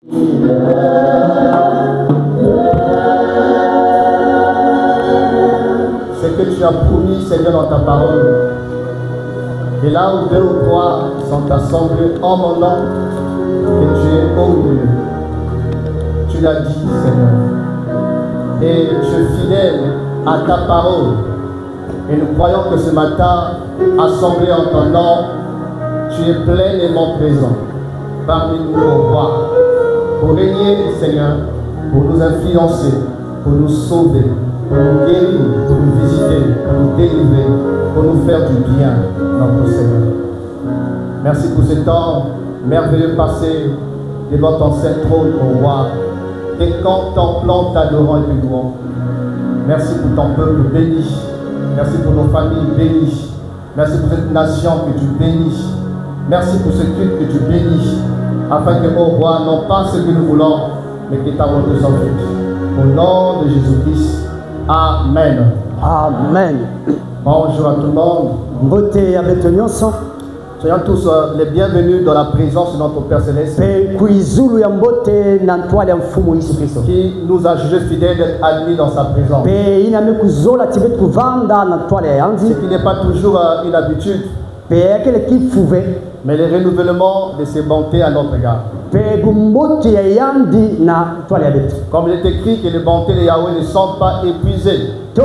Ce que tu as promis, Seigneur, dans ta parole, et là où 2 ou 3 sont assemblés en mon nom, que tu es au milieu. Tu l'as dit, Seigneur. Et tu es fidèle à ta parole. Et nous croyons que ce matin, assemblés en ton nom, tu es pleinement présent parmi nous, au roi, pour régner, Seigneur, pour nous influencer, pour nous sauver, pour nous guérir, pour nous visiter, pour nous délivrer, pour nous faire du bien, notre Seigneur. Merci pour ce temps merveilleux passé devant ton saint trône, au roi, et contemplant, t'adorant et te louant. Merci pour ton peuple béni. Merci pour nos familles bénies. Merci pour cette nation que tu bénis. Merci pour ce culte que tu bénis, afin que, ô roi, non pas ce que nous voulons, mais que ta volonté soit faite. Au nom de Jésus-Christ. Amen. Amen. Bonjour à tout le monde. Soyons tous les bienvenus dans la présence de notre Père Céleste, qui nous a jugés fidèles d'être admis dans sa présence. Ce qui n'est pas toujours une habitude, mais le renouvellement de ses bontés à notre égard. Comme il est écrit que les bontés de Yahweh ne sont pas épuisées, et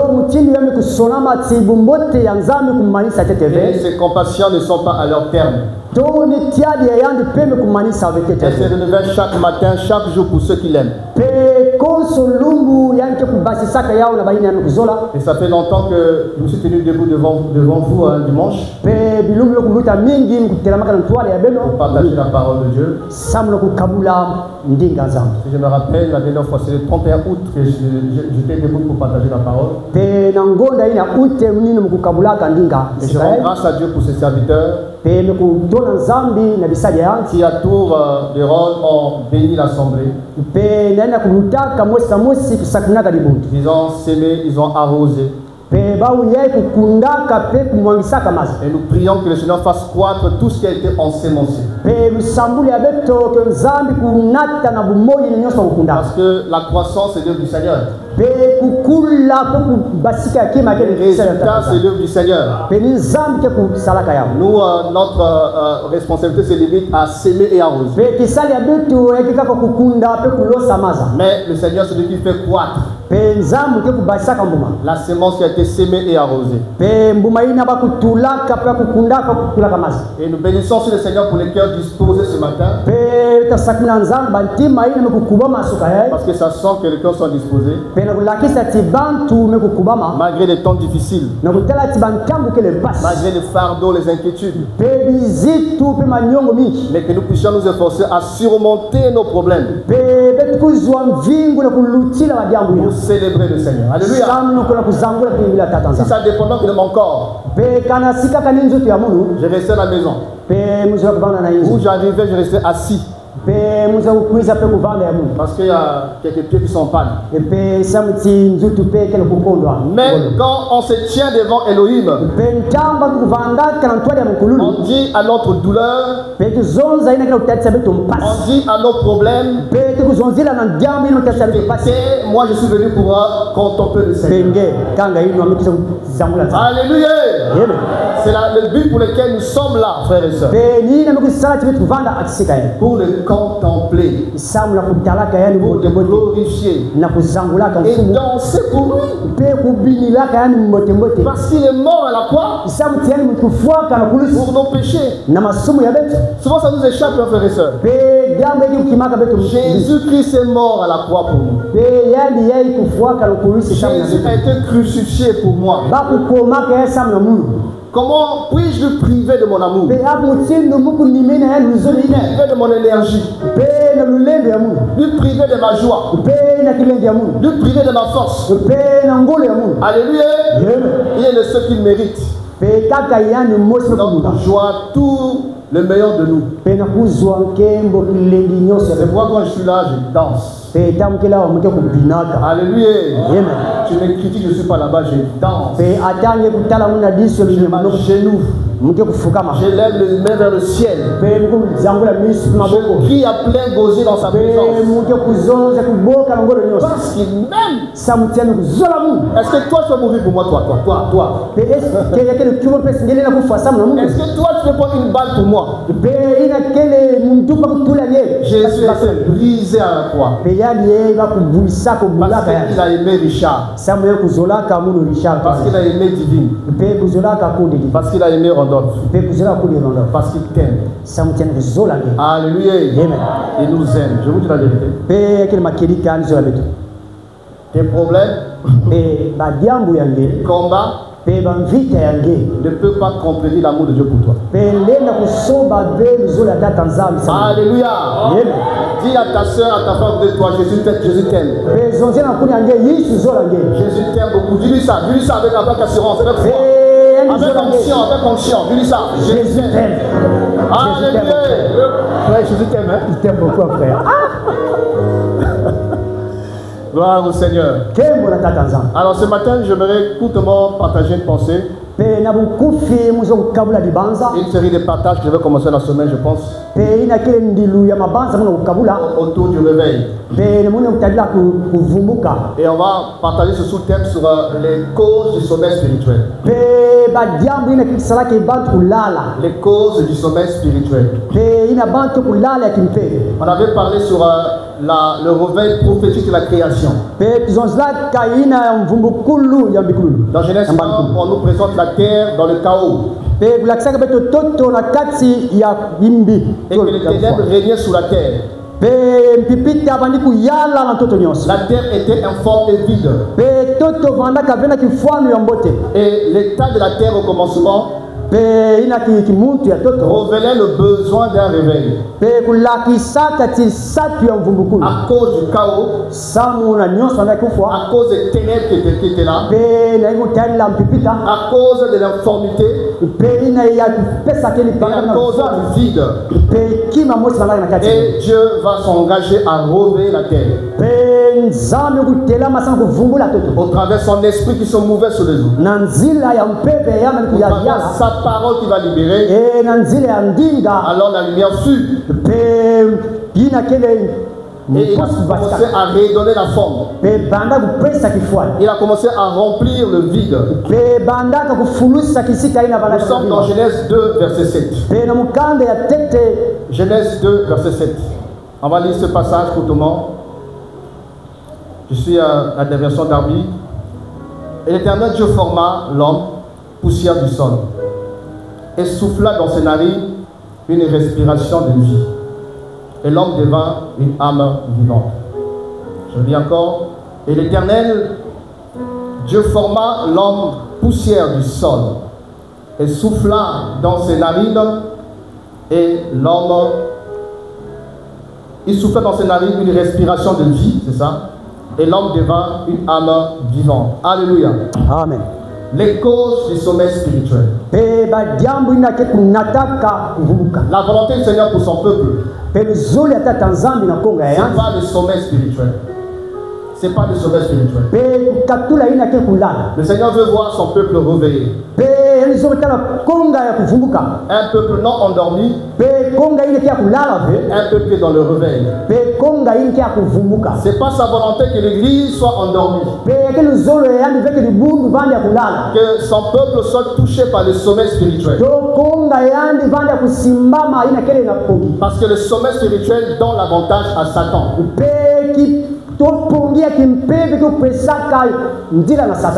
ses compassions ne sont pas à leur terme. Elle se renouvelle chaque matin, chaque jour pour ceux qui l'aiment. Et ça fait longtemps que je me suis tenu debout devant vous un dimanche pour partager la parole de Dieu. Si je me rappelle, la dernière fois, c'est le 31 août que j'étais debout pour partager la parole. Et je rends grâce à Dieu pour ses serviteurs qui, à tour de rôle, ont béni l'assemblée. Ils ont semé, ils ont arrosé. Et nous prions que le Seigneur fasse croître tout ce qui a été ensemencé. Parce que la croissance est l'œuvre du Seigneur. Le résultat, c'est l'œuvre du Seigneur. Nous, notre responsabilité se limite à s'aimer et arroser. Mais le Seigneur, c'est lui qui fait croître la semence qui a été sémée et arrosée. Et nous bénissons sur le Seigneur pour les cœurs disposés ce matin. Parce que ça sent que les cœurs sont disposés. Malgré les temps difficiles, malgré les fardeaux, les inquiétudes, mais que nous puissions nous efforcer à surmonter nos problèmes pour célébrer le Seigneur. Alléluia. Si ça dépendait de mon corps, je restais à la maison. Où j'arrivais, je restais assis. Parce qu'il y a quelques pieds qui sont pannes. Mais quand on se tient devant Elohim, on dit à notre douleur, on dit à nos problèmes, moi je suis venu pour contempler le Seigneur. Alléluia. C'est le but pour lequel nous sommes là, frères et sœurs. Pour le contempler, pour le glorifier et danser pour lui. Parce qu'il est mort à la croix pour nos péchés. Souvent ça nous échappe, frères et sœurs. Jésus-Christ est mort à la croix pour nous. Jésus a été crucifié pour moi. Comment puis-je le priver de mon amour? Le priver de mon énergie? Le priver de ma joie? Le priver de ma force? Alléluia. Il est de ceux qui méritent notre joie, tout le meilleur de nous. C'est pourquoi quand je suis là, je danse. Alléluia. Tu me critiques, je ne suis pas là-bas, je danse. Je m'agenouille Je lève les mains vers le ciel. Je crie à plein gosier dans sa présence. Parce qu'il m'aime. Est-ce que toi tu vas mourir pour moi, toi? Est-ce que toi tu veux prendre une balle pour moi? Jésus a été brisé à la croix. Parce qu'il a aimé Richard. Parce qu'il a aimé Divine. Parce qu'il a aimé Randolph. Parce qu'il t'aime. Alléluia. Il nous aime. Je vous dis la vérité. Tes problèmes, combats, ne peut pas compléter l'amour de Dieu pour toi. Alléluia. Dis à ta soeur, à ta femme de toi, Jésus t'aime. Jésus t'aime beaucoup. Dis-lui ça avec assurance, avec foi. Avec onction, dis-lui ça. Jésus t'aime. Alléluia. Frère, Jésus t'aime, hein? Il t'aime beaucoup, frère. Gloire au Seigneur. Alors ce matin, j'aimerais courtement partager une pensée. Une série de partages que je vais commencer la semaine, je pense. Autour du réveil. Et on va partager ce sous-thème sur les causes du sommeil spirituel. Les causes du sommeil spirituel. On avait parlé sur le réveil prophétique de la création. Dans Genèse 1, on nous présente la terre dans le chaos. Et que les ténèbres régnaient sous la terre. La terre était informe et vide. Et l'état de la terre au commencement révélait le besoin d'un réveil. À cause du chaos, à cause des ténèbres qui étaient là, à cause de l'informité, et à cause du vide. Et Dieu va s'engager à réveiller la terre au travers de son esprit qui se mouvait sur les eaux. Sa parole qui va libérer. Alors la lumière fut. Et il a commencé à redonner la forme. Il a commencé à remplir le vide. Nous sommes dans Genèse 2, verset 7. Genèse 2, verset 7. On va lire ce passage courtement. Je suis à la version d'Arby. Et l'Éternel Dieu forma l'homme, poussière du sol, et souffla dans ses narines une respiration de vie. Et l'homme devint une âme vivante. Je dis encore. Et l'Éternel Dieu forma l'homme, poussière du sol, et souffla dans ses narines, et l'homme, il souffla dans ses narines une respiration de vie, c'est ça? Et l'homme devint une âme vivante. Alléluia. Amen. Les causes du sommeil spirituel. La volonté du Seigneur pour son peuple. Ce n'est pas le sommeil spirituel. Ce n'est pas le sommeil spirituel. Le Seigneur veut voir son peuple réveillé. Un peuple non endormi. Un peuple dans le réveil. Ce n'est pas sa volonté que l'Église soit endormie. Que son peuple soit touché par le sommeil spirituel. Parce que le sommeil spirituel donne l'avantage à Satan.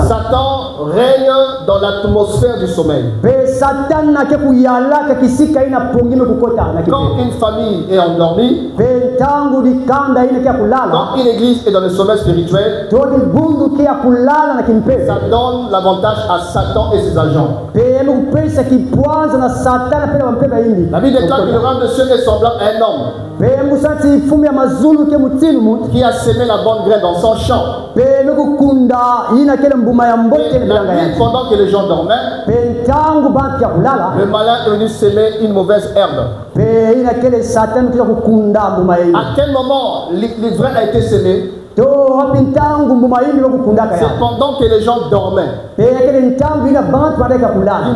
Satan règne dans l'atmosphère du sommeil. Quand une famille est endormie, quand une église est dans le sommeil spirituel, ça donne l'avantage à Satan et ses agents. La Bible déclare que le rang de cieux est semblable à un homme qui a semé la bonne graine dans son champ. Et la nuit, pendant que les gens dormaient, le malin est venu semer une mauvaise herbe. À quel moment l'ivraie a été semé? C'est pendant que les gens dormaient. Il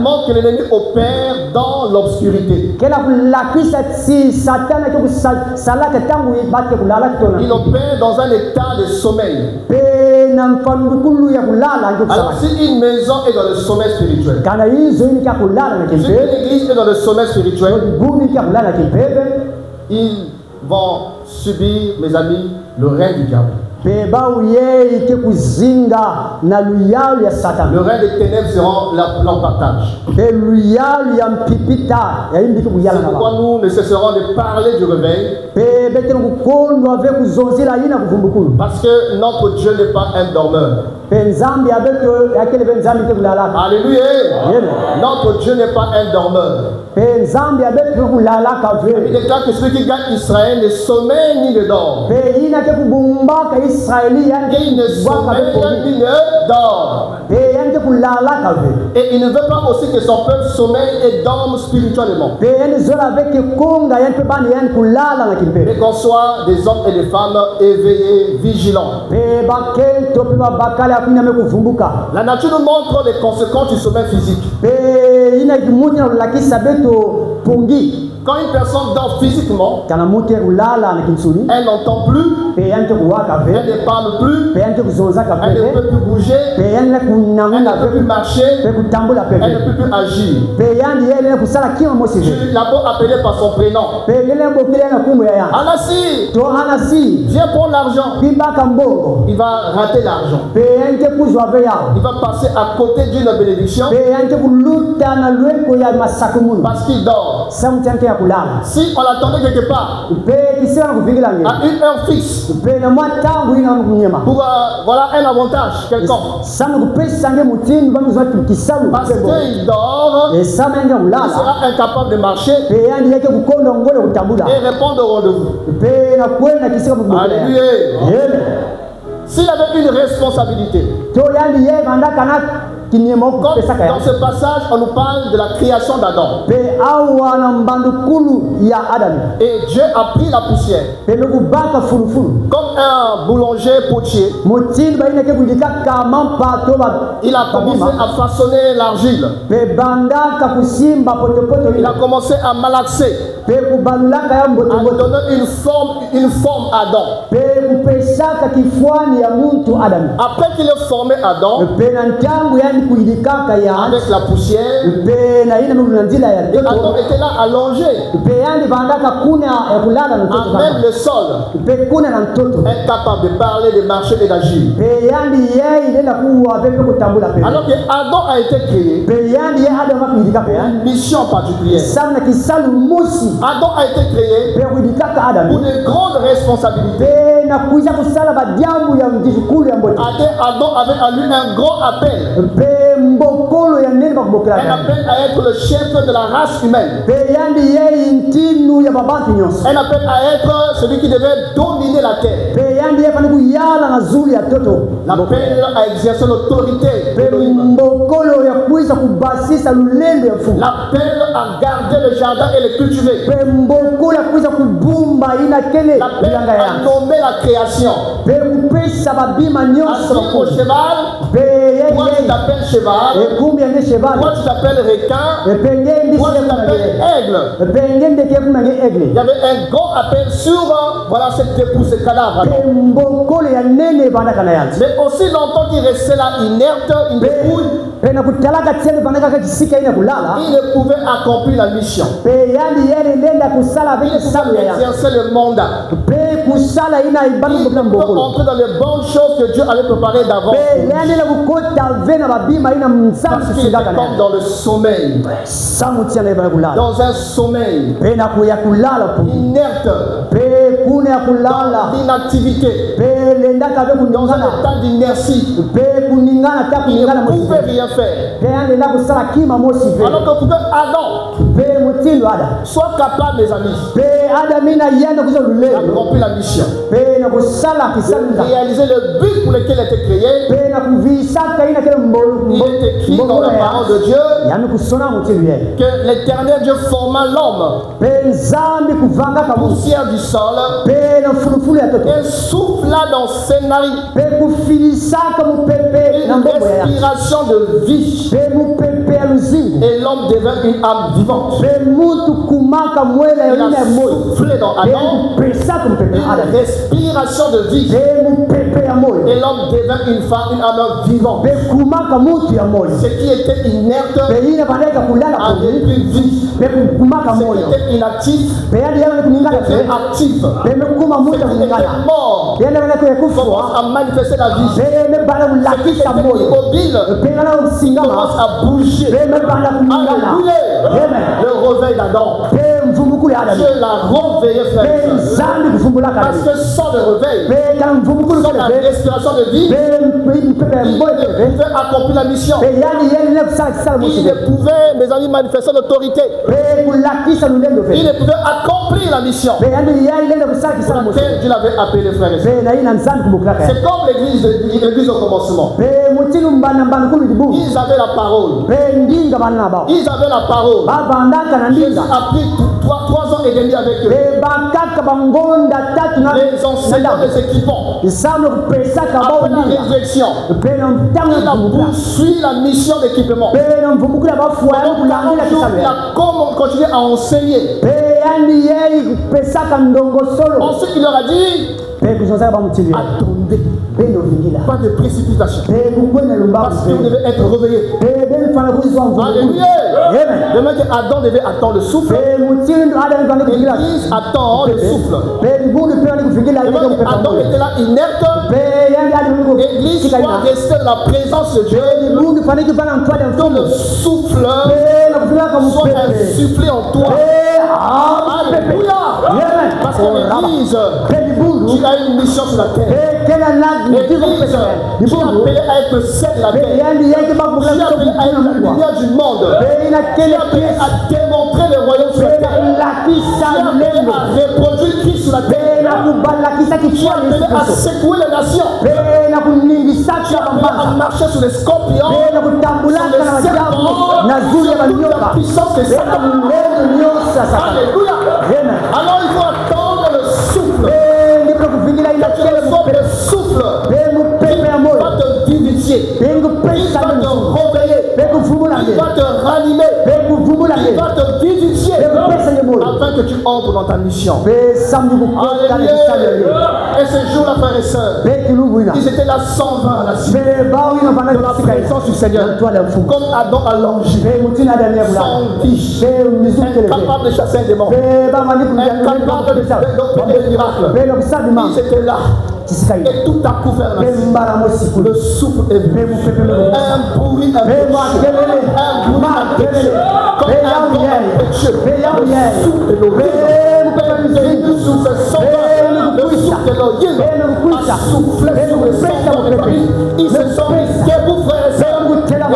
montre que l'ennemi opère dans l'obscurité. Il opère dans un état de sommeil. Alors si une maison est dans le sommeil spirituel, si une église est dans le sommeil spirituel, ils vont subir, mes amis, le règne du diable. Le règne des ténèbres sera leur partage. C'est pourquoi nous ne cesserons de parler du réveil. Parce que notre Dieu n'est pas un dormeur. Alléluia. Notre Dieu n'est pas un dormeur. Il déclare que celui qui gagne Israël ne sommeille ni ne dort. Il ne sommeille ni ne dort. Et il ne veut pas aussi que son peuple sommeille et dorme spirituellement. Mais qu'on soit des hommes et des femmes éveillés, vigilants. La nature nous montre les conséquences du sommeil physique. Quand une personne dort physiquement, elle n'entend plus, elle ne parle plus, elle ne peut plus bouger, elle ne peut plus marcher, elle ne peut plus agir. Tu l'as beau appeler par son prénom. Anassi, viens prendre l'argent. Il va rater l'argent. Il va passer à côté d'une bénédiction parce qu'il dort. Si on l'attendait quelque part, à une heure fixe, pour voilà un avantage quelconque, parce qu'il dort, il sera incapable de marcher et répondre au rendez-vous. Alléluia. S'il avait une responsabilité, comme dans ce passage, on nous parle de la création d'Adam. Et Dieu a pris la poussière. Comme un boulanger potier, il a commencé à façonner l'argile. Il a commencé à malaxer, à donner une forme à Adam. Après qu'il ait formé Adam, avec la poussière, et Adam était là allongé, à même le sol, incapable de parler, de marcher et d'agir. Alors que Adam a été créé pour une mission particulière. Adam a été créé pour de grandes responsabilités. Adam avait à lui un grand appel. Un appel à être le chef de la race humaine. Un appel à être celui qui devait dominer la terre. L'appel à exercer l'autorité. L'appel à garder le jardin et le cultiver. L'appel à nommer la création. Assis au cheval, toi tu t'appelles cheval, toi tu t'appelles requin, toi tu t'appelles aigle. Il y avait un grand appel sur voilà, cette dépouille, ce cadavre. Mais aussi longtemps qu'il restait là inerte, une dépouille, il ne pouvait accomplir la mission. Il pouvait exercer le mandat. Il pouvait entrer dans les bonnes choses que Dieu avait préparées d'avance. Parce qu'il était comme dans le sommeil. Dans un sommeil inerte, dans l'inactivité, dans un état d'inertie. Il ne pouvait rien faire. Alors que pour que Adam soit capable, mes amis, d'accomplir la mission, de réaliser le but pour lequel il était créé, il est écrit dans la parole de Dieu que l'Éternel Dieu forma l'homme, poussière du sol, et souffla dans scénario. Une respiration de vie. Et l'homme devint une âme vivante. Il a soufflé dans Adam une respiration de vie. Et l'homme devint une femme, une âme vivante. Ce qui était inerte a devenu vif. Ce qui était inactif devient actif. Ce qui était mort commence à manifester la vie. Ce qui était immobile commence à bouger. Alléluia. Le réveil d'Adam. Dieu l'a réveillé, frère. Parce que sans le réveil, sans la respiration de vie, il pouvait accomplir la mission. Il ne pouvait, mes amis, manifester l'autorité. Il ne pouvait accomplir la mission. Pour laquelle Dieu l'avait appelé, frère et sœurs. C'est comme l'église au commencement. Ils avaient la parole. Ils avaient la parole. Jésus a pris 3 ans et demi avec eux. Les enseignants des équipements. Après la résurrection, il a poursuivi la mission d'équipement. Il a continué à enseigner. Ensuite, il leur a dit, attendez, pas de précipitation, parce que vous devez être réveillés. Alléluia. De même qu'Adam devait attendre le souffle, l'Église attend le souffle. De même qu'Adam était là inerte, l'Église doit rester dans la présence de Dieu. Que le souffle soit insufflé en toi. Alléluia. Parce que l'Église, tu as une mission sur la terre. L'Église, tu es appelé à être celle de la terre. Tu es appelé à être la lumière du monde. Tu es appelé à démontrer le royaume sur la terre. Tu es appelé à reproduire Christ sur la terre. Tu es appelé à secouer les nations. Tu es appelé à marcher sur les scorpions, sur les serpents, sur toute la puissance de Satan. Alléluia. Alors il faut attendre le souffle. Le souffle va te vivifier, il va te réveiller, il va te ranimer, il va te vivifier afin que tu entres dans ta mission. Alléluia. Et ce jour-là, frères et sœurs, ils étaient là 120 à la suite, dans la présence du Seigneur, comme Adam à l'ange, sans fiche, incapable de chasser un démon, incapable d'opérer des miracles. Ils étaient là. Et tout à coup vers le souffle est venu. Un bruit un bruit comme un vent impétueux. Le souffle de l'Orient. Le souffle sombre. Le souffle de l'Orient a soufflé sur les sombres de Paris. Ils se sont mis debout, frères et sœurs. Les pierres,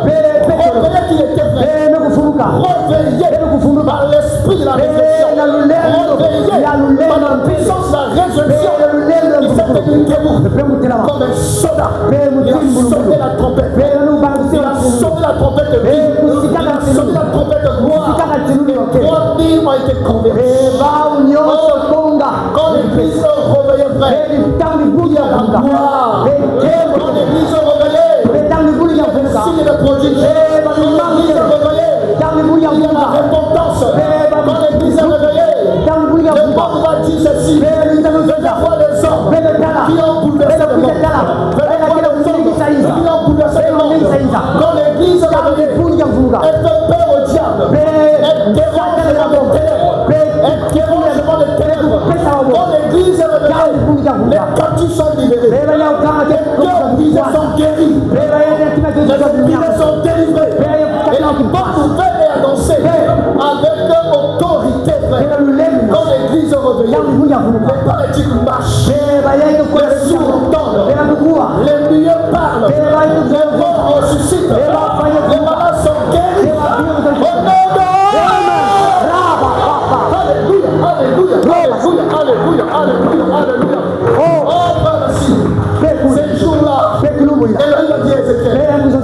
reveillés qu'il était vrai. Reveillés par l'esprit de la résurrection. Reveillés par la puissance de la résurrection. Il s'est tenu debout comme un soldat. Il a sonné la trompette. Il a sonné la trompette de vie. Il a sonné la trompette de gloire. 3000 ont été convertis. Quand l'église réveillait vrai, il y a la gloire. Quand l'église réveillait, il y a le signe de prodige. Quand l'église réveillée, il y a la repentance. Quand l'église est réveillée, le monde va dire ceci. Venez voir les hommes qui ont bouleversé le monde. Venez voir les hommes qui ont bouleversé le monde. Quand l'église est réveillée, elle fait peur au diable. Elle dérange les ténèbres. Elle dérange les ténèbres. Quand l'église est réveillée, les captifs sont libérés. Les cœurs brisés sont guéris. Les opprimés sont délivrés. Et la bonne nouvelle est annoncée avec autorité. Quand l'église est réveillée, les paralytiques marchent, les sourds entendent, les muets parlent, les morts ressuscitent, les malades sont guéris. Alléluia, alléluia, alléluia, alléluia, alléluia, alléluia. Oh, merci. Ces jours-là, et il a dit à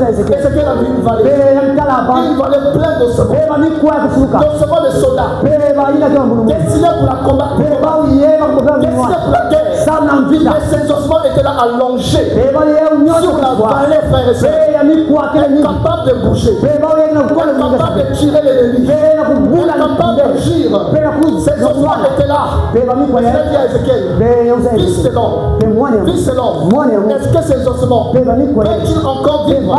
Ézéchiel, Ézéchiel a vu une vallée pleine d'ossements. D'ossements de soldats. Destinés pour la combattre. Destinés pour la guerre. Mais ces ossements étaient là allongés sur la vallée, frère et sœur. Incapable de bouger, incapable de tirer l'ennemi, incapable d'agir. Ces ossements étaient là. Est-ce dit à Ézéchiel, fils de l'homme, fils de l'homme, est-ce que ces ossements peuvent-ils encore vivre?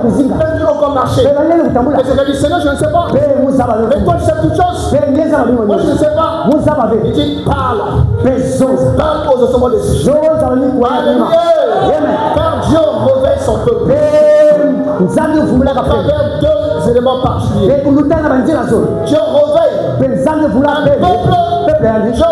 Peuvent-ils encore marcher? Ézéchiel dit, Seigneur, je ne sais pas. Mais toi, tu sais toutes choses. Moi, je ne sais pas. Il dit, parle. Parle aux ossements des cieux. Alléluia. Car Dieu réveille son peuple. À travers deux éléments particuliers. Dieu réveille un peuple. Dieu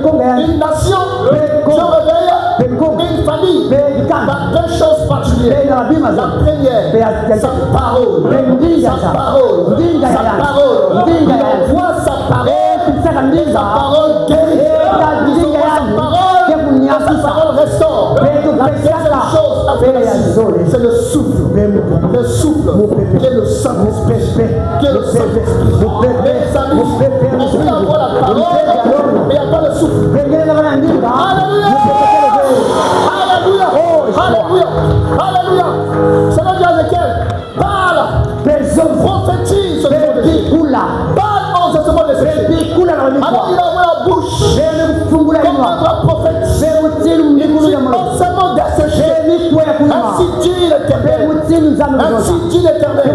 réveille une nation. Dieu réveille une famille. Par deux choses particulières. La première, sa parole. Sa parole. Sa parole. Il envoie sa parole. Sa parole guérit. Sa parole restaure. La deuxième chose après la c'est le souffle. Le souffle qui est le Saint-Esprit. Qui est le Saint-Esprit. Les amis, on peut avoir la parole, mais il n'y a pas le souffle. Alléluia. Alléluia. Alléluia. Alléluia. Ça veut dire lequel? Parle. Prophétise. Parle en ce moment de ces choses. Alors il a ouvert la bouche. Comme un grand prophète. Il dit non seulement d'assécher. Ainsi dit l'Éternel. Ainsi dit l'Éternel.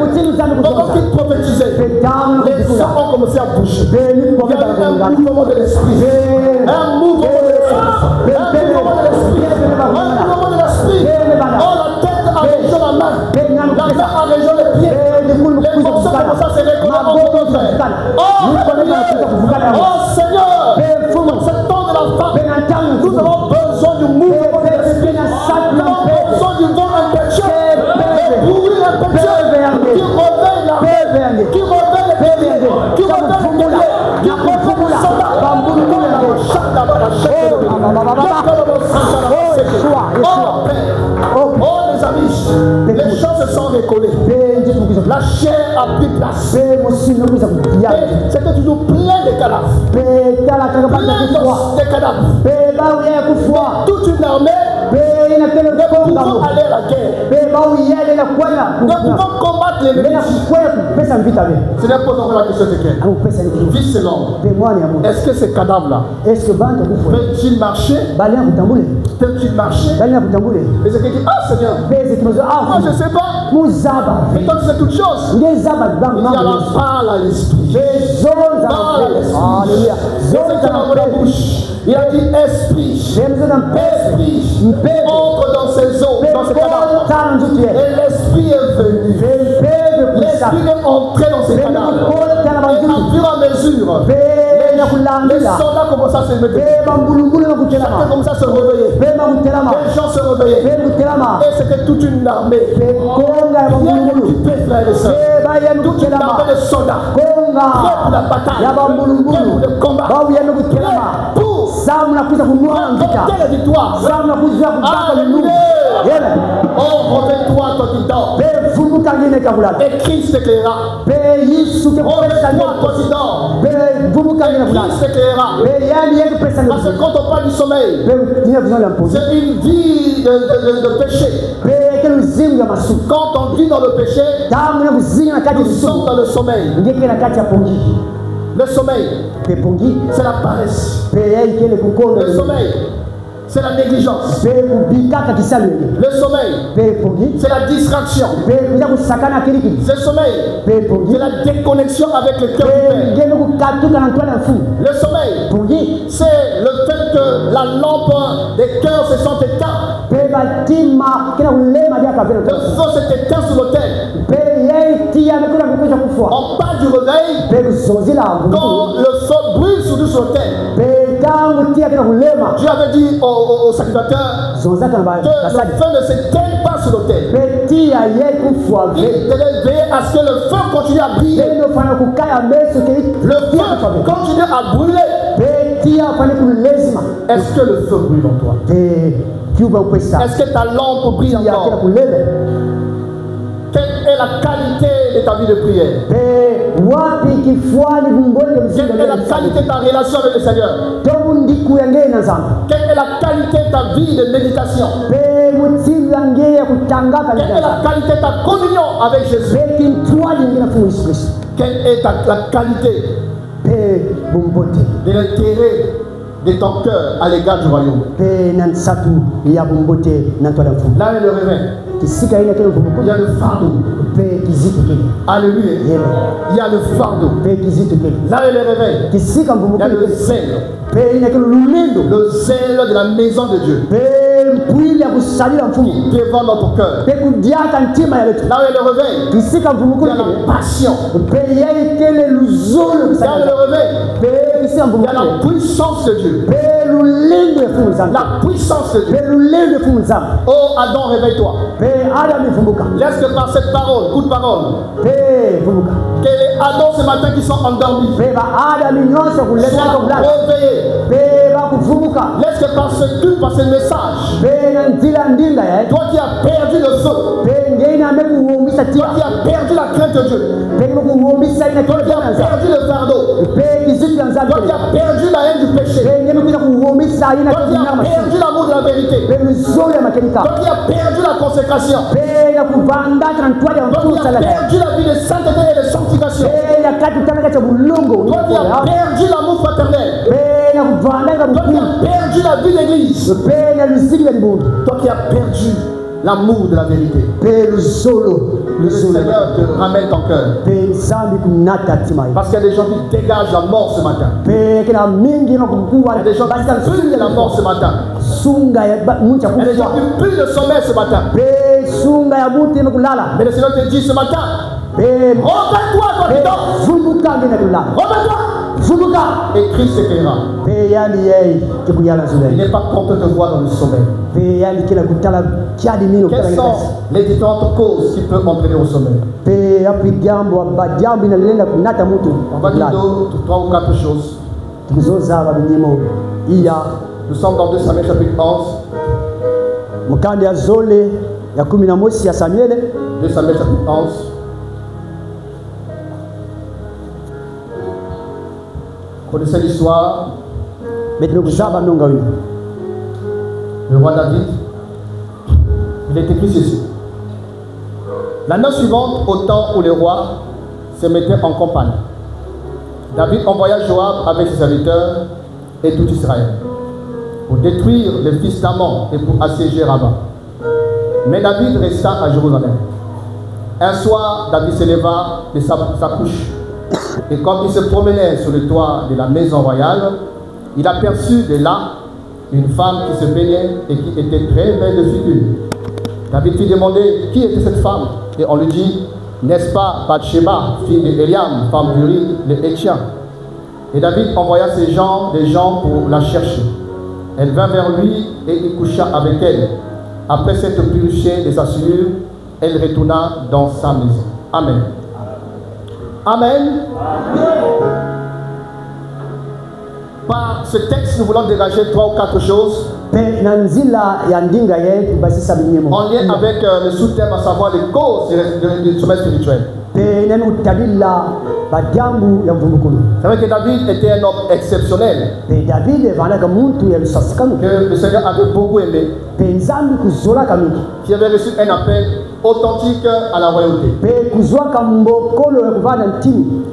Pendant qu'il prophétisait, les gens ont commencé à bouger. Il y a eu un mouvement de l'esprit. Un mouvement de l'esprit. Un mouvement de l'esprit. Un mouvement de l'esprit. Oh, la tête a région la main. La main a région les pieds. Les morceaux commencent à se récoller entre nos frères. Oh Seigneur, dans ce temps de la femme, nous avons besoin du mouvement de l'esprit. Nous avons besoin du vent impétueux. De bruit impétueux qui réveille la rêve, qui réveille les béliers, qui réveille les béliers, qui réveille les soldats. Oh les amis, les choses se sont récollées. La chair a pris place. C'était toujours plein de cadavres. Plein de cadavres. Toute une armée. Nous pouvons aller à la guerre. Nous pouvons combattre l'ennemi. Ce n'est pas encore la question de guerre. Fils de l'homme, est-ce que ces cadavres-là peuvent-ils marcher? Peuvent-ils marcher? Et c'est qui dit, ah Seigneur, moi je ne sais pas. Et toi tu sais toutes choses. Il dit alors parle à l'esprit. Parle à l'esprit. Il a dit esprit. Esprit entre dans ses eaux, dans ses cadavres. Et l'esprit est venu. L'esprit est entré dans ses cadavres. Et à fur et à mesure, les soldats commencent à se mettre. Chacun commence à se réveiller. Les gens se réveillaient. Et c'était toute une armée. Bien équipée, frères et sœurs. Toute une armée de soldats. Prêts pour la bataille. Prêts pour le combat. Prêts pour remporter la victoire. Alléluia. Oh, réveille-toi, toi qui dors. Et Christ éclaira. Réveille-toi, toi qui dors. Christ éclaira. Parce que quand on parle du sommeil, c'est une vie de péché. Quand on vit dans le péché, nous sommes dans le sommeil. Le sommeil, c'est la paresse. Le sommeil, c'est la négligence. Le sommeil, c'est la distraction. Le sommeil, c'est la déconnexion avec le cœur du Père. Le sommeil, c'est le fait que la lampe des cœurs se sont éteintes. Le feu s'est éteint sur l'autel. On parle du réveil quand le feu brûle sur l'autel. Dieu avait dit au sacrificateur que le feu ne s'éteigne pas sur l'autel. Il devait veiller à ce que le feu continue à briller. Le feu continue à brûler. Est-ce que le feu brûle en toi? Est-ce que ta lampe brille encore? Quelle est la qualité de ta vie de prière? Quelle est la qualité de ta relation avec le Seigneur? Quelle est la qualité de ta vie de méditation? Quelle est la qualité de ta communion avec Jésus? Quelle est la qualité de l'intérêt de ton cœur à l'égard du royaume? Là est le réveil. Il y a le fardeau. Alléluia. Il y a le fardeau. Là est le réveil. Il y a le zèle. Le zèle de la maison de Dieu. Devant notre cœur. Là est le réveil. Il y a la passion. Là est le réveil. Il y a la puissance de Dieu. La puissance de Dieu. Oh Adam, réveille-toi. Laisse que par cette parole, coup de parole, que les Adam ce matin qui sont endormis soient réveillés. Laisse que par ce culte, par ce message, toi qui as perdu le feu, toi qui as perdu la crainte de Dieu, toi qui as perdu le fardeau, toi qui as perdu la haine du péché, toi qui as perdu l'amour de la vérité, toi qui as perdu la consécration, toi qui as perdu la vie de sainteté et de sanctification, toi qui as perdu l'amour fraternel, toi qui as perdu la vie d'église, toi qui as perdu l'amour de la vérité, le Seigneur te ramène ton cœur. Parce qu'il y a des gens qui dégagent la mort ce matin. Il y a des gens qui puent la mort ce matin. Il y a des gens qui puent le sommeil ce matin. Mais le Seigneur te dit ce matin, reviens-toi, toi qui dors. Reviens-toi. Et Christ s'écrira. Il n'est pas content de te voir dans le sommeil. Quelles sont les différentes causes qui peuvent entraîner au sommeil? On va dire 3 ou 4 choses. Nous sommes dans 2 Samuel chapitre 11. 2 Samuel chapitre 11. Vous connaissez l'histoire? Le roi David, il est écrit ceci. La nuit suivante, au temps où les rois se mettaient en campagne, David envoya Joab avec ses serviteurs et tout Israël pour détruire les fils d'Ammon et pour assiéger Rabba. Mais David resta à Jérusalem. Un soir, David se leva de sa couche. Et comme il se promenait sur le toit de la maison royale, il aperçut de là une femme qui se baignait et qui était très belle de figure. David fit demander qui était cette femme. Et on lui dit, n'est-ce pas Bathsheba, fille d'Eliam, femme d'Uri, le Hétien? Et David envoya des gens pour la chercher. Elle vint vers lui et il coucha avec elle. Après s'être purifiée de sa souillure, elle retourna dans sa maison. Amen. Amen. Par ce texte, nous voulons dégager 3 ou 4 choses en lien avec le sous-thème, à savoir les causes du sommeil spirituel. C'est vrai que David était un homme exceptionnel, que le Seigneur avait beaucoup aimé, qui avait reçu un appel authentique à la royauté.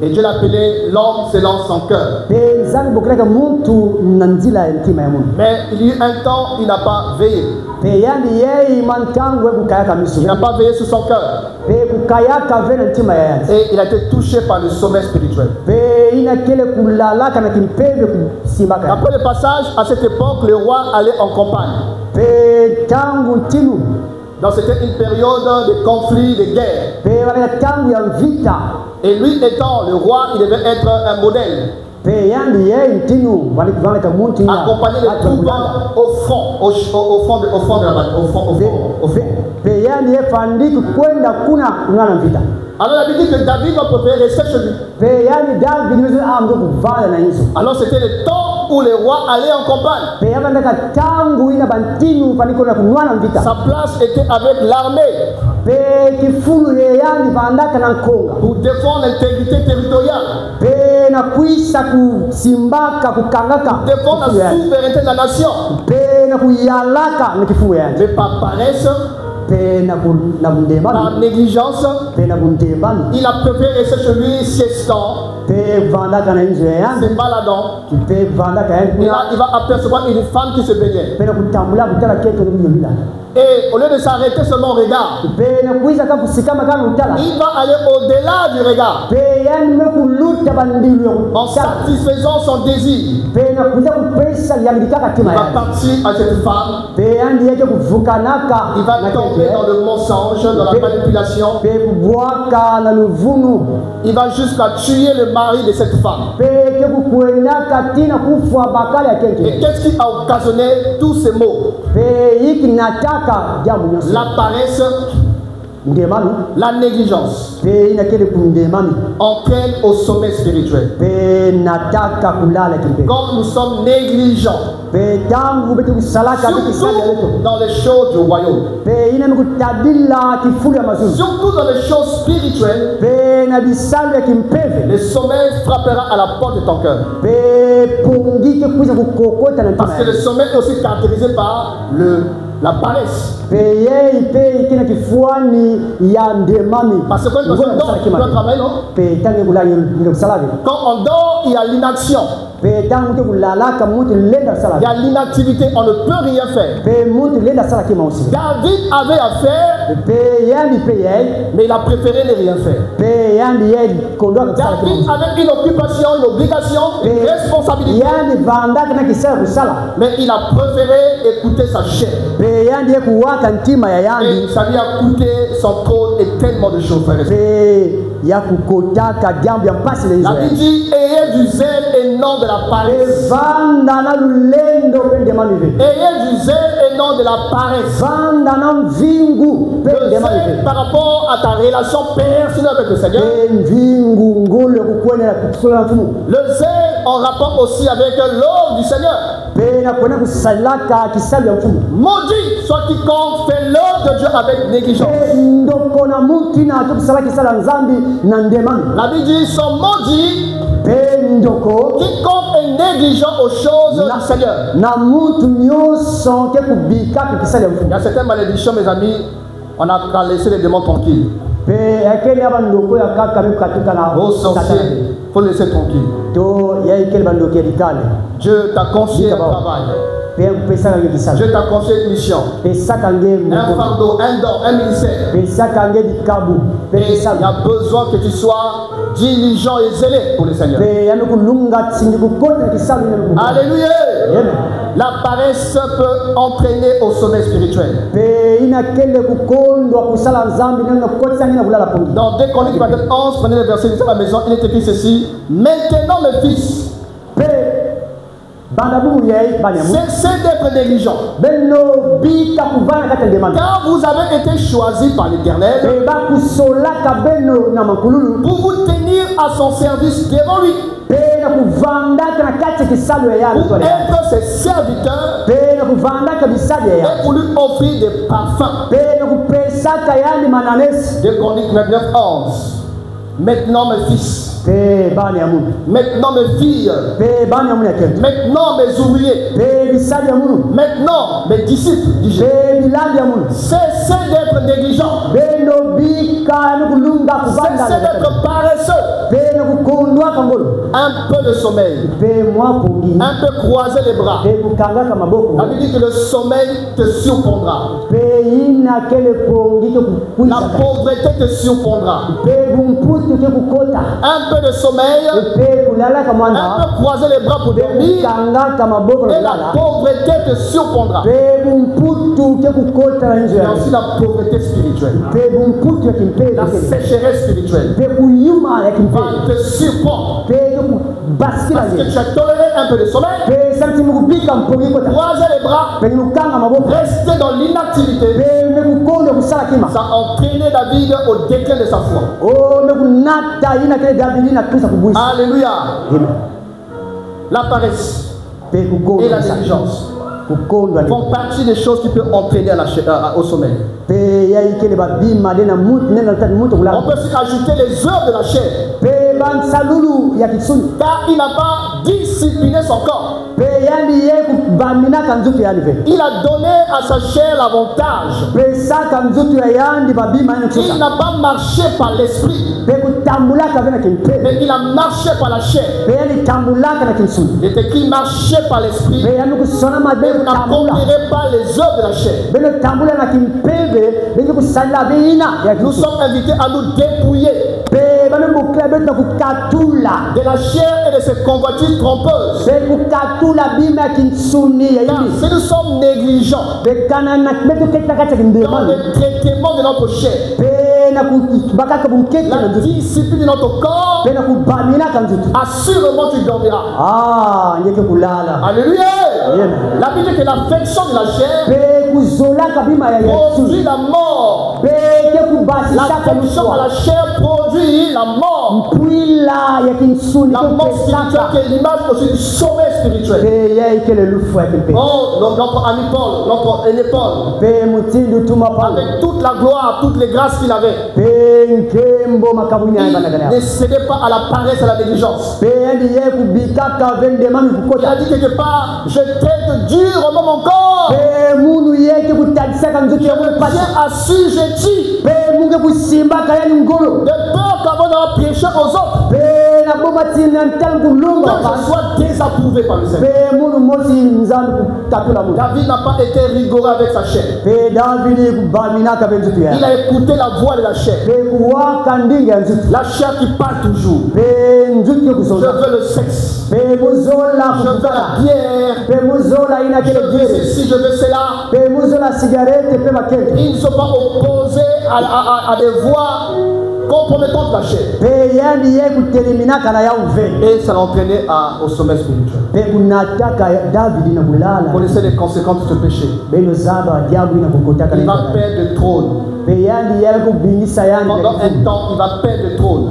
Et Dieu l'appelait l'homme selon son cœur. Mais il y a eu un temps, il n'a pas veillé. Il n'a pas veillé sur son cœur. Et il a été touché par le sommeil spirituel. Après le passage, à cette époque, le roi allait en campagne. Donc c'était une période de conflit, de guerre. Et lui étant le roi, il devait être un modèle. Accompagner les troupes au front de la bataille. Alors la Bible dit que David va préférer rester chez lui. Alors c'était le temps où les rois allaient en campagne. Sa place était avec l'armée pour défendre l'intégrité territoriale, pour défendre la souveraineté de la nation. Mais par paresse, par négligence, il a préféré rester chez lui siestant, se baladant. Et là, il va apercevoir une femme qui se baignait. Et au lieu de s'arrêter seulement au regard, il va aller au-delà du regard en satisfaisant son désir. Il va partir à cette femme. Il va tomber dans le mensonge, dans la manipulation. Il va jusqu'à tuer le mari de cette femme. Et qu'est-ce qui a occasionné tous ces maux? La paresse, la négligence entraîne au sommet spirituel. Quand nous sommes négligents, surtout dans les choses du royaume, surtout dans les choses spirituelles, le sommeil frappera à la porte de ton cœur. Parce que le sommeil est aussi caractérisé par la paresse. Parce que quand on dort, il doit travailler, non? Quand on dort, il y a l'inaction. Il y a l'inactivité, on ne peut rien faire. David avait à faire, mais il a préféré ne rien faire. David avait une occupation, une obligation, une responsabilité, mais il a préféré écouter sa chair. Et ça lui a coûté son trône et tellement de choses. La Bible dit, ayez du zèle et non de la paresse. Ayez du zèle et non de la paresse. Le zèle par rapport à ta relation personnelle avec le Seigneur. Le zèle en rapport aussi avec l'œuvre du Seigneur. Maudit soit quiconque fait l'œuvre de Dieu avec négligence. La Bible dit, sont maudits quiconque est négligent aux choses du Seigneur. Il y a certaines malédictions, mes amis, on a qu'à laisser les démons tranquilles. Vos sorciers, il faut laisser tranquille. Dieu t'a confié un travail. Dieu t'a confié une mission, un fardeau, un don, un ministère. Et il y a besoin que tu sois diligent et zélé pour le Seigneur. Alléluia. La paresse peut entraîner au sommet spirituel. Dans 2 Chroniques 11, prenez le verset de la maison, il est écrit ceci: maintenant mes fils, cessez d'être négligents, car vous avez été choisis par l'Éternel pour vous tenir à son service devant lui, pour être ses serviteurs et pour lui offrir des parfums. 2 Chroniques 11. Maintenant mes fils, maintenant mes filles, maintenant mes ouvriers, maintenant mes disciples, cessez d'être négligents, cessez d'être paresseux. Un peu de sommeil, un peu croiser les bras. La Bible dit que le sommeil te surprendra, la pauvreté te surprendra. Un peu de sommeil, un peu croiser les bras pour dormir, et la pauvreté te surprendra. Il y a aussi la pauvreté spirituelle, la sécheresse spirituelle va te surprendre parce que tu as toléré un peu de sommeil, croiser les bras, rester dans l'inactivité. Ça a entraîné David au déclin de sa foi. Alléluia. La paresse. et la négligence font partie des choses qui peuvent entraîner au sommeil. On peut aussi ajouter les œuvres de la chair, car il n'a pas discipliné son corps. Il a donné à sa chair l'avantage. Il n'a pas marché par l'esprit, mais il a marché par la chair. Il est écrit marcher par l'esprit, mais vous n'accomplirez pas les œuvres de la chair. Nous sommes invités à nous dépouiller de la chair et de ses convoitises trompeuses. Car si nous sommes négligents dans le traitement de notre chair, la discipline de notre corps, assurément tu dormiras. Alléluia. La Bible dit que l'affection de la chair produit la mort. L'affection à la chair produit la mort. La mort spirituelle qui est l'image aussi du sommeil spirituel. Oh, notre ami Paul, notre aîné Paul, avec toute la gloire, toutes les grâces qu'il avait, il ne cédait pas à la paresse et à la négligence. Il a dit quelque part, je traite durement mon corps, je me tiens assujetti, de peur qu'avant d'avoir péché aux autres, que je sois désapprouvé par le Seigneur. David n'a pas été rigoureux avec sa chair. Il a écouté la voix de la chair. La chair qui parle toujours. Je veux le sexe. Je veux la bière. Je veux ceci, je veux cela. Ils ne sont pas opposés à des voix compromettant la chair. Et ça l'a entraîné au sommet spirituel. Vous connaissez les conséquences de ce péché. Il va perdre le trône. Pendant un temps, il va perdre le trône.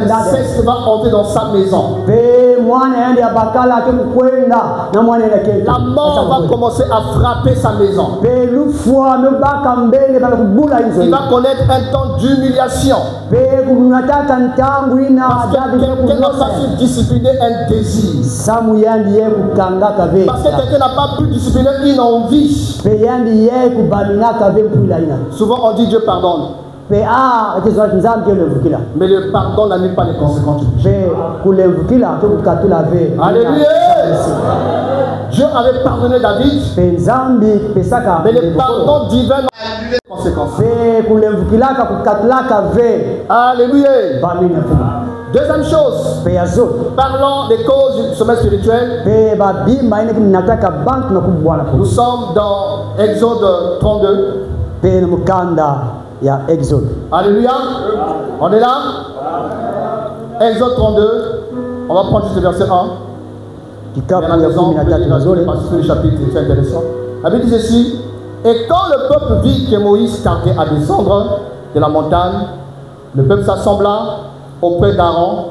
L'inceste va entrer dans sa maison. La mort va commencer à frapper sa maison. Il va connaître un temps d'humiliation. Parce que quelqu'un n'a pas su discipliner un désir. Parce que quelqu'un n'a pas pu discipliner une envie. Souvent on dit Dieu pardonne. Mais le pardon n'annule pas les conséquences du péché. Alléluia. Dieu avait pardonné David, mais le pardon divin n'a annulé les conséquences. Alléluia. Deuxième chose, parlons des causes du sommeil spirituel. Nous sommes dans Exode 32. Alléluia. On est là. Exode 32. On va prendre juste le verset 1. Le chapitre, c'est intéressant. La Bible dit ceci. Et quand le peuple vit que Moïse tardait à descendre de la montagne, le peuple s'assembla auprès d'Aaron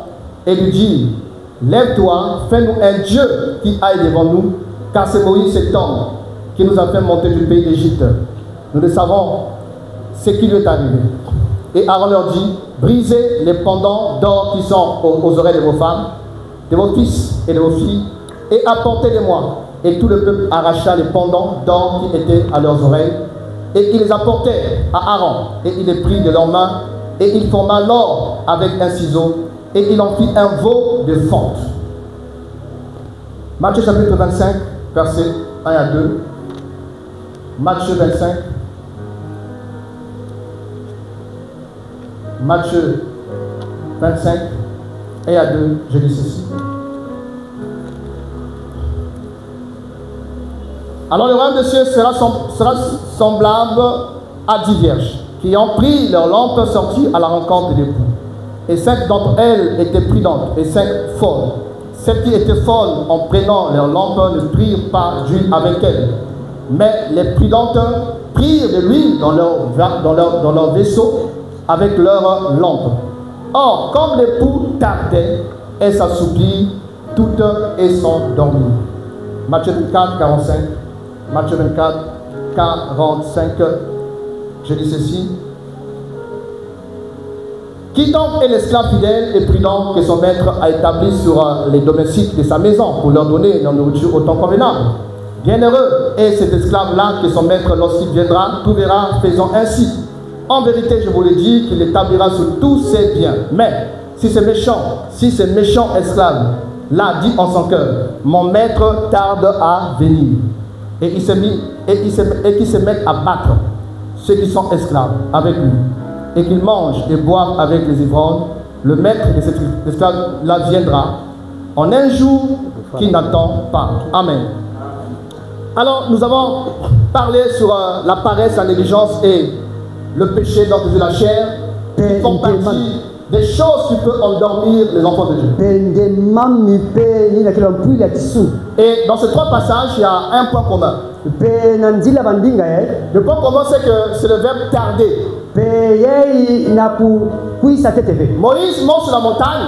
et lui dit: lève-toi, fais-nous un Dieu qui aille devant nous, car c'est Moïse cet homme qui nous a fait monter du pays d'Égypte. Nous le savons, ce qui lui est arrivé. Et Aaron leur dit: brisez les pendants d'or qui sont aux oreilles de vos femmes, de vos fils et de vos filles, et apportez-les-moi. Et tout le peuple arracha les pendants d'or qui étaient à leurs oreilles, et il les apportait à Aaron, et il les prit de leurs mains, et il forma l'or avec un ciseau, et il en fit un veau de fonte. Matthieu chapitre 25, versets 1 à 2. Matthieu 25. Matthieu 25, 1 à 2, je lis ceci. Alors le royaume des cieux sera semblable à 10 vierges qui ont pris leur lampe sortie à la rencontre des époux. Et 5 d'entre elles étaient prudentes et 5 folles. Celles qui étaient folles, en prenant leur lampe, ne prirent pas d'huile avec elles. Mais les prudentes prirent de l'huile dans leur vaisseau avec leur lampe. Or, comme l'époux tardait, elles s'assoupirent toutes et sont dormies. Matthieu 24, 45. Matthieu 24, 45. Je dis ceci. Qui donc est l'esclave fidèle et prudent que son maître a établi sur les domestiques de sa maison pour leur donner leur nourriture au temps convenable? Bienheureux est cet esclave-là que son maître, lorsqu'il viendra, trouvera faisant ainsi. En vérité, je vous le dis, qu'il l'établira sur tous ses biens. Mais si ce méchant esclave-là dit en son cœur, mon maître tarde à venir, et qu'il se mette à battre ceux qui sont esclaves avec lui, et qu'il mange et boive avec les ivrognes, le maître de cet esclave-là viendra en un jour qu'il n'attend pas. Amen. Alors, nous avons parlé sur la paresse, la négligence et le péché d'ordre de la chair, qui font partie des choses qui peuvent endormir les enfants de Dieu. Et dans ces trois passages, il y a un point commun. Le point commun, c'est que c'est le verbe tarder. Moïse monte sur la montagne,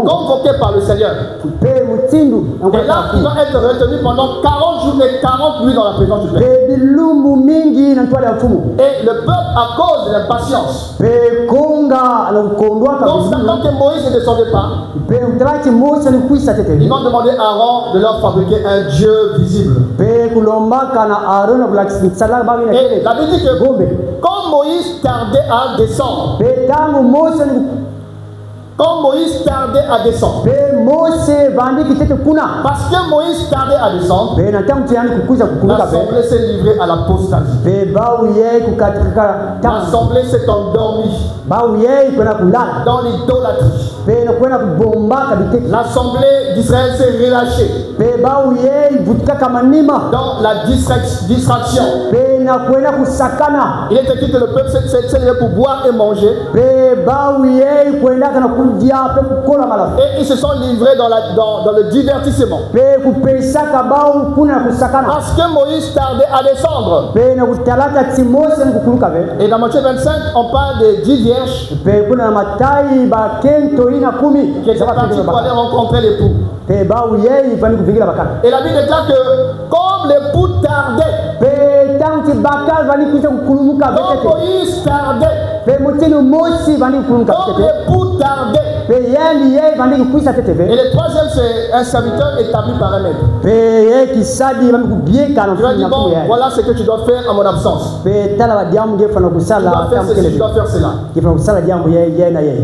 convoqué par le Seigneur. Et là, il va être retenu pendant 40 jours et 40 nuits dans la présence du Père. Et le peuple, à cause de l'impatience, constatant que Moïse ne descendait pas, ils vont demander à Aaron de leur fabriquer un Dieu visible. Et la Bible dit que quand Moïse tardait à descendre, parce que Moïse tardait à descendre, l'assemblée s'est livrée à l'apostasie. L'assemblée s'est endormie dans l'idolâtrie. L'assemblée d'Israël s'est relâchée dans la distraction. Il est écrit que le peuple s'est levé pour boire et manger. Et ils se sont livrés dans le divertissement. Parce que Moïse tardait à descendre. Et dans Matthieu 25, on parle de 10 vierges qui étaient parties pour aller rencontrer l'époux. Et la Bible déclare que comme l'époux tardait, comme Moïse tardait, comme l'époux tardait. Et le troisième, c'est un serviteur établi par un maître. Tu vas dire, bon, voilà ce que tu dois faire en mon absence. Tu dois faire ceci, tu dois faire cela.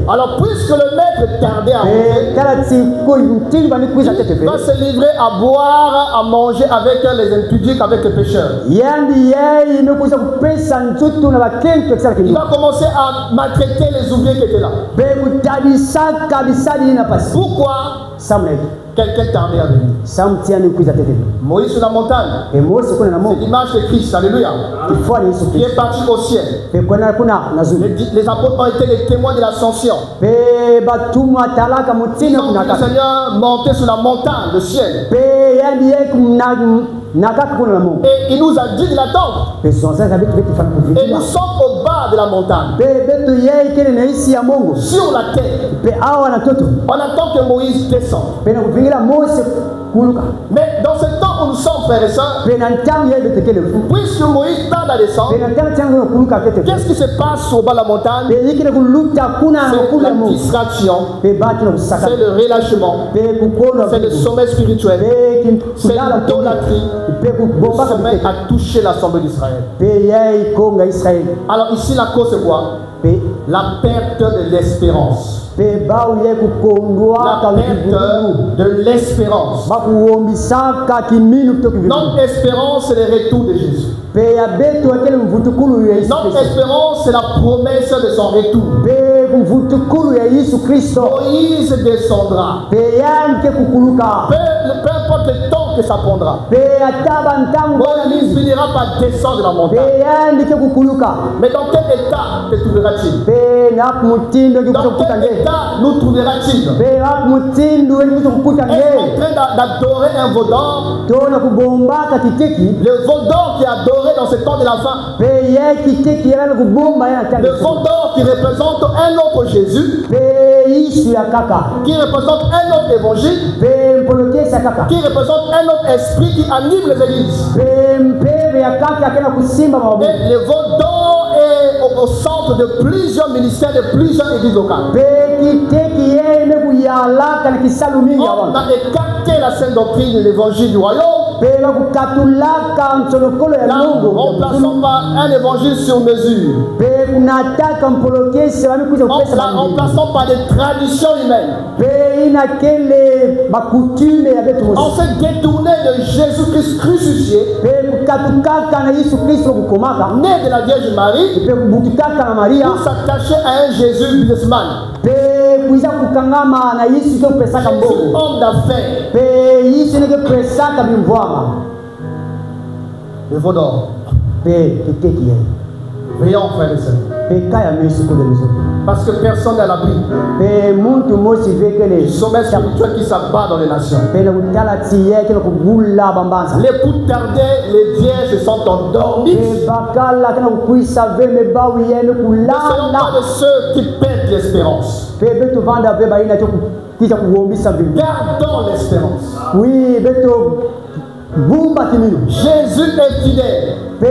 Alors, puisque le maître tardait à monter, il va se livrer à boire, à manger avec les impudiques, avec les pécheurs. Il va commencer à maltraiter les ouvriers qui étaient là. Pourquoi quelqu'un tardait à venir? Moïse sur la montagne, c'est l'image de Christ, alléluia, qui est parti au ciel. Les apôtres ont été les témoins de l'ascension. Ils ont vu le Seigneur monter sur la montagne, le ciel. Et il nous a dit de l'attendre. Et nous sommes au bas de la montagne, sur la terre. On attend que Moïse descende. Mais dans ce temps où nous sommes, frères et sœurs, puisque Moïse tarde à descendre, qu'est-ce qui se passe au bas de la montagne? C'est la distraction, c'est le relâchement, c'est le sommet spirituel, c'est l'idolâtrie. On se met à toucher l'assemblée d'Israël. Alors ici, la cause c'est quoi? La perte de l'espérance. La perte de l'espérance. Notre espérance, c'est le retour de Jésus. Notre espérance, c'est la promesse de son retour. Moïse descendra. Peu importe le temps que ça prendra. Moïse finira par descendre de la montagne. Mais dans quel état te trouveras-t-il? Dans quel état nous trouvera-t-il? Est-ce en train d'adorer un veau d'or? Le veau d'or qui est adoré dans ce temps de la fin. Le veau d'or qui représente un autre Jésus, qui représente un autre évangile, qui représente un autre esprit qui anime les églises. Et le veau d'or est au centre de plusieurs ministères, de plusieurs églises locales. On a écarté la sainte doctrine de l'évangile du royaume, la remplaçant par un évangile sur mesure, la remplaçant par des traditions humaines. On s'est détourné de Jésus-Christ crucifié, né de la Vierge Marie, pour s'attacher à un Jésus businessman, homme d'affaires. Le veau d'or. Veillons, frères et sœurs. Parce que personne n'est à l'abri du sommet spirituel qui s'abat dans les nations. Les poules tardaient, les vierges se sont endormis. Ne soyons pas de ceux qui perdent l'espérance. Gardons l'espérance. Jésus est fidèle. Le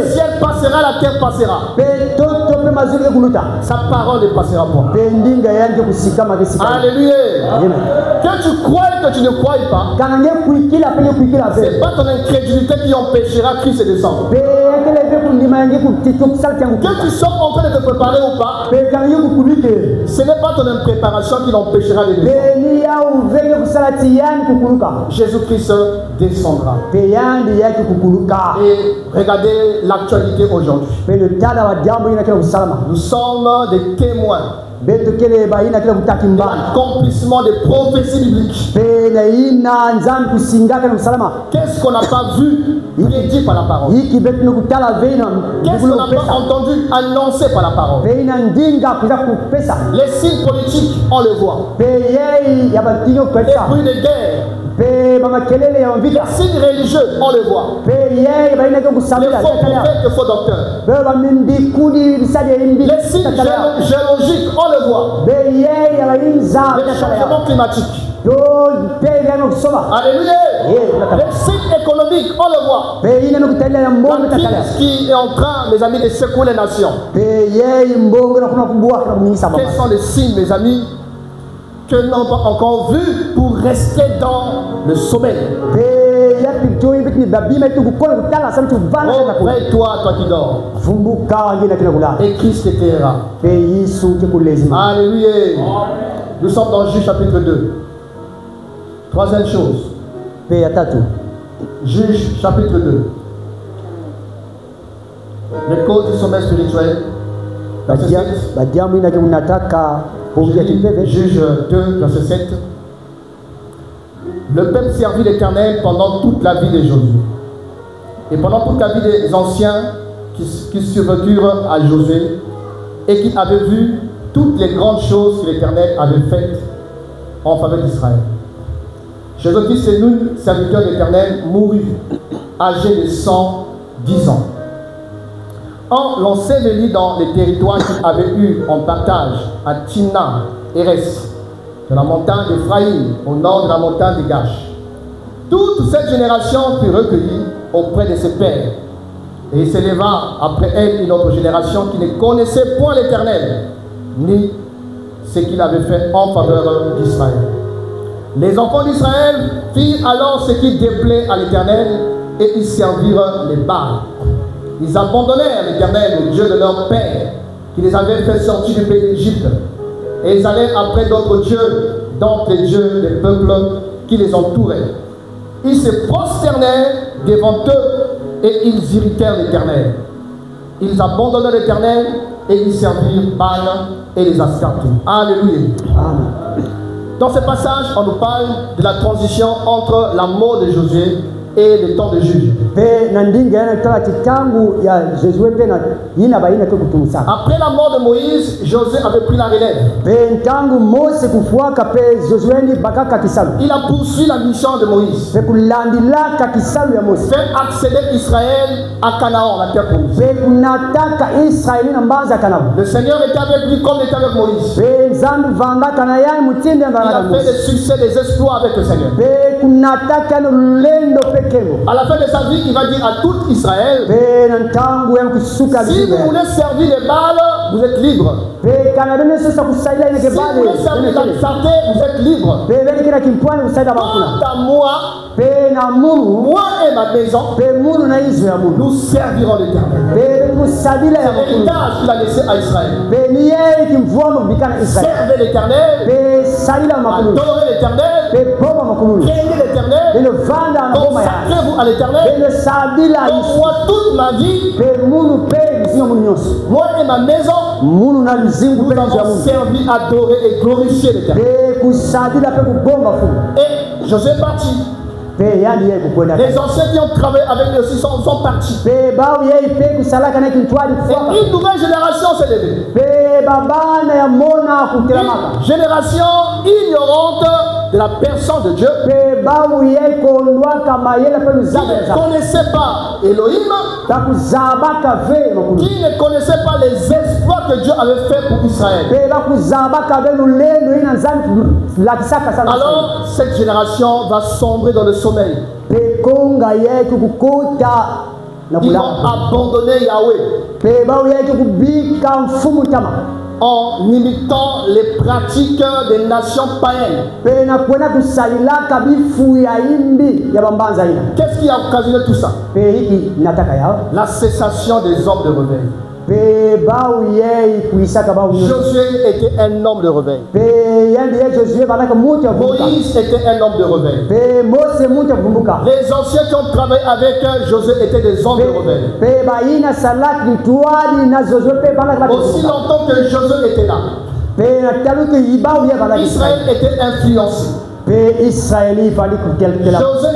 ciel passera, la terre passera. Sa parole ne passera pas. Alléluia. Que tu crois et que tu ne crois pas, c'est pas ton incrédulité qui empêchera Christ de descendre. Que tu sois en train de te préparer ou pas, ce n'est pas ton impréparation qui l'empêchera de descendre. Jésus-Christ descendra. Et regardez l'actualité aujourd'hui. Nous sommes des témoins de l'accomplissement des prophéties bibliques. Qu'est-ce qu'on n'a pas vu prédit par la parole? Qu'est-ce qu'on n'a pas entendu annoncé par la parole? Les signes politiques, on le voit. Les bruits de guerre. Les signes religieux, on le voit. Les faux prophètes, les faux docteurs. Les signes géologiques, on le voit. Les changements climatiques. Alléluia. Les signes économiques, on le voit. La crise qui est en train, mes amis, de secouer les nations. Quels sont les signes, mes amis, que nous n'avons pas encore vu pour rester dans le sommeil? Réveille-toi, toi qui dors. Et Christ t'éclairera. Alléluia. Nous sommes dans Juge chapitre 2. Troisième chose. Juge chapitre 2. Les causes du sommeil spirituel. Verset 7. Juge 2, verset 7. Le peuple servit l'Éternel pendant toute la vie de Josué. Et pendant toute la vie des anciens qui survécurent à Josué et qui avaient vu toutes les grandes choses que l'Éternel avait faites en faveur d'Israël. Jésus, c'est nous, serviteurs de l'Éternel, mourut, âgé de 110 ans. On l'ensevelit dans les territoires qu'il avait eu en partage à Timna, Hérès, de la montagne d'Éphraïm, au nord de la montagne de Gash. Toute cette génération fut recueillie auprès de ses pères. Et il s'éleva après elle une autre génération qui ne connaissait point l'Éternel, ni ce qu'il avait fait en faveur d'Israël. Les enfants d'Israël firent alors ce qui déplaît à l'Éternel, et ils servirent les Baals. Ils abandonnèrent l'Éternel, le Dieu de leur père, qui les avait fait sortir du pays d'Égypte. Et ils allaient après d'autres dieux, donc les dieux des peuples qui les entouraient. Ils se prosternèrent devant eux et ils irritèrent l'Éternel. Ils abandonnèrent l'Éternel et ils servirent Baal et les Astartés. Alléluia. Amen. Dans ce passage, on nous parle de la transition entre la mort de Josué et le temps de juge. Après la mort de Moïse, Josué avait pris la relève. Il a poursuivi la mission de Moïse. Faire accéder Israël à Canaan, la terre promise. Le Seigneur était avec lui comme il était avec Moïse. Il a fait des succès, des exploits avec le Seigneur. À la fin de sa vie, il va dire à tout Israël, si vous voulez servir les Baals, vous êtes libre. Si vous voulez servir la santé, vous êtes libre. Quant à moi et ma maison, nous servirons l'Éternel. C'est l'héritage qu'il a laissé à Israël. Servez l'Éternel, adorez l'Éternel, craignez l'Éternel, consacrez-vous à l'Éternel. Comme moi toute ma vie, moi et ma maison, nous avons servi, adoré et glorifié l'Éternel. Et Josué est parti. Les anciens qui ont travaillé avec lui aussi sont partis. Et une nouvelle génération s'est levée. Une génération ignorante de la personne de Dieu. Qui ne connaissait pas Elohim. Qui ne connaissait pas les exploits que Dieu avait fait pour Israël. Alors cette génération va sombrer dans le sommeil. Ils vont abandonner Yahweh en imitant les pratiques des nations païennes. Qu'est-ce qui a occasionné tout ça? La cessation des hommes de réveil. Josué était un homme de réveil. Moïse était un homme de réveil. Les anciens qui ont travaillé avec Josué étaient des hommes de réveil. Aussi longtemps que Josué était là, Israël était influencé. Josué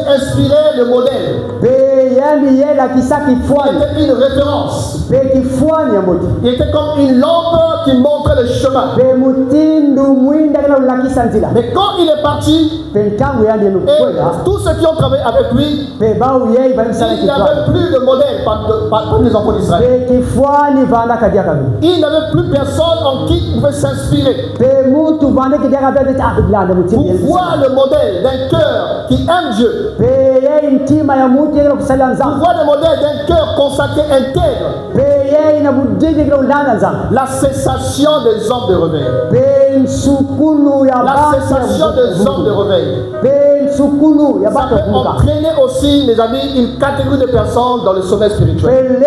inspirait le modèle. Il était une référence. Il était comme une lampe qui montrait le chemin. Mais quand il est parti, et tous ceux qui ont travaillé avec lui, il n'y avait plus de modèle parmi les enfants d'Israël. Il n'avait plus personne en qui il pouvait s'inspirer. Pour voir le modèle d'un cœur qui aime Dieu. Pour voir le modèle d'un cœur consacré intègre. La cessation des hommes de réveil. La cessation des hommes de réveil. Ça peut entraîner aussi, les amis, une catégorie de personnes dans le sommeil spirituel.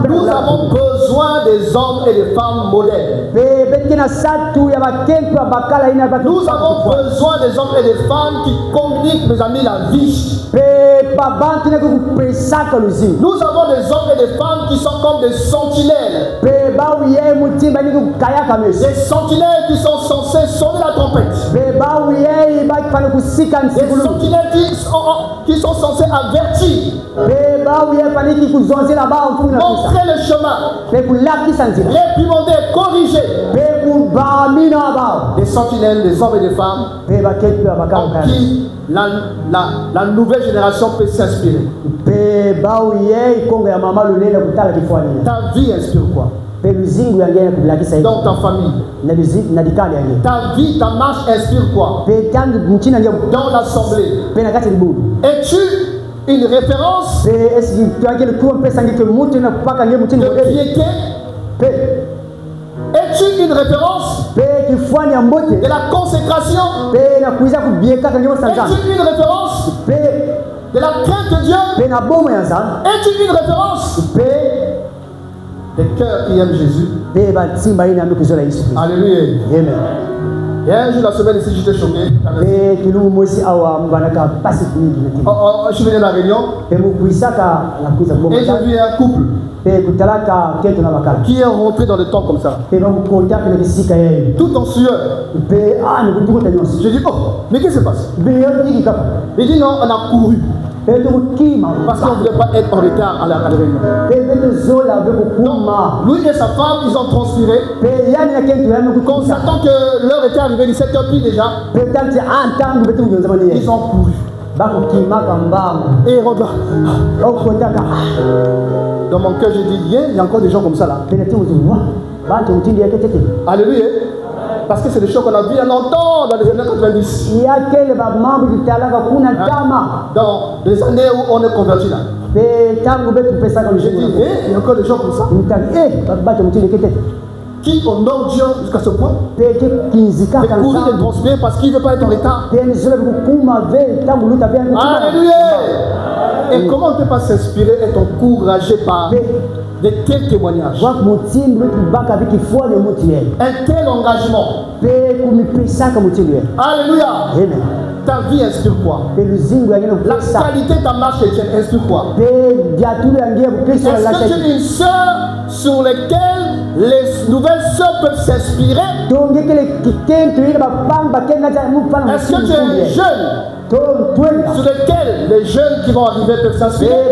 Nous avons besoin des hommes et des femmes modèles. Nous avons besoin des hommes et des femmes qui communiquent, mes amis, la vie. Nous avons des hommes et des femmes qui sont comme des sentinelles. Des sentinelles qui sont censées sonner la trompette. Des sentinelles qui sont censées avertir. Montrer le chemin. Réprimander, corriger. Des sentinelles, des hommes et des femmes en qui la nouvelle génération peut s'inspirer. Ta vie inspire quoi? Dans ta famille. Ta vie, ta marche inspire quoi? Dans l'assemblée. Es-tu une référence de piété? Es-tu une référence de la consécration? Es-tu une référence de la crainte de Dieu? Es-tu une référence des cœurs qui aiment Jésus? Alléluia. Amen. Et un jour, la semaine ici, j'étais choqué. Je suis venu à la réunion et j'ai vu un couple. qui est rentré dans le temps comme ça, tout en sueur. Je dis, oh, mais qu'est-ce qui se passe? Il dit, non, on a couru. Parce qu'on ne voulait pas être en retard à la réunion. Donc, lui et sa femme, ils ont transpiré. Constatant que l'heure était arrivée, 17h pile déjà. Ils ont couru. Et regarde. Dans mon cœur, je dis, il y a encore des gens comme ça là. Alléluia. Parce que c'est des choses qu'on a vues il y a longtemps dans les années 90. Dans les années où on est converti là. J'ai dit, il y a encore des gens comme ça qui honorent Dieu jusqu'à ce point. Mais courir et transpirer parce qu'il ne veut pas être en retard. Alléluia. Et comment on ne peut pas s'inspirer et être encouragé par de tels témoignages? Un tel engagement. Alléluia. Ta vie inspire quoi? La qualité de ta marche chrétienne inspire quoi? Est-ce que tu es une sœur sur laquelle les nouvelles sœurs peuvent s'inspirer? Est-ce que tu es un jeune sur lequel les jeunes qui vont arriver peuvent s'inspirer?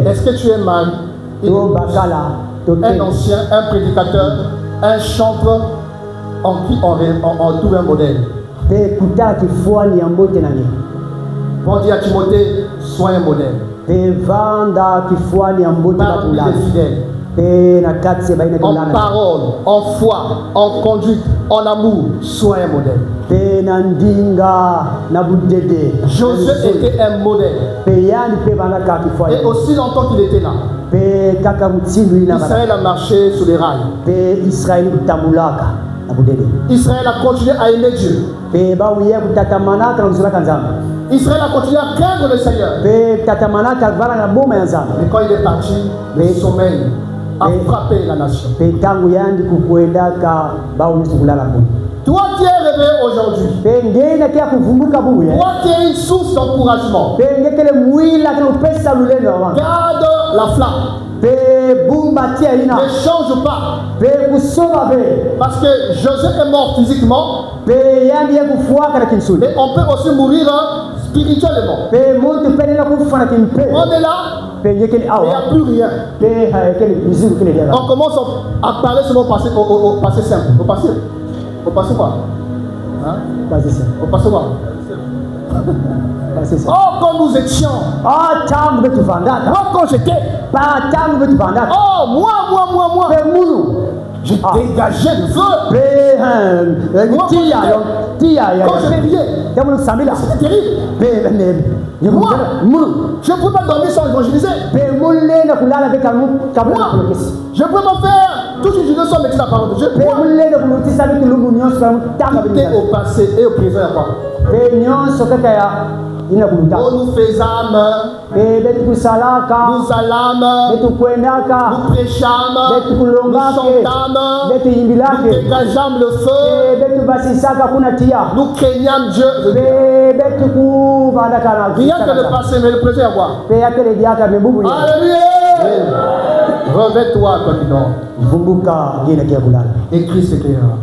Est-ce que tu es mari, un ancien, un prédicateur, un chanteur en qui on trouve un modèle? Pour dire à Timothée, sois un modèle. Parmi les fidèles, en parole, en foi, en conduite, en amour, sois un modèle. Josué était un modèle. Et aussi longtemps qu'il était là, Israël a marché sur les rails. Israël a continué à aimer Dieu. Israël a continué à craindre le Seigneur. Mais quand il est parti, le sommeil a frappé la nation. Toi qui es réveillé aujourd'hui, toi qui es une source d'encouragement, garde la flamme. Ne change pas. Parce que Joseph est mort physiquement, mais on peut aussi mourir spirituellement. On est là, mais il n'y a plus rien. On commence à parler sur au passé simple. Au passé quoi? Hein? Au passé quoi? Oh, quand nous étions. Moi, quand j'étais. Oh, moi. J'ai dégagé le feu. Moi, quand je priais, c'était terrible. Moi, je ne pouvais pas dormir sans évangéliser. Moi, je ne pouvais pas faire toute une journée sans mettre la parole de Dieu. Tout est au passé et au présent. Nous faisâmes, nous allâmes, nous prêchâmes, nous chantâmes, nous dégageâmes le feu, nous craignâmes Dieu. Rien que le passé, mais le présent à voir. Alléluia. Revêt-toi, toi qui dors. Et Christ éclairera.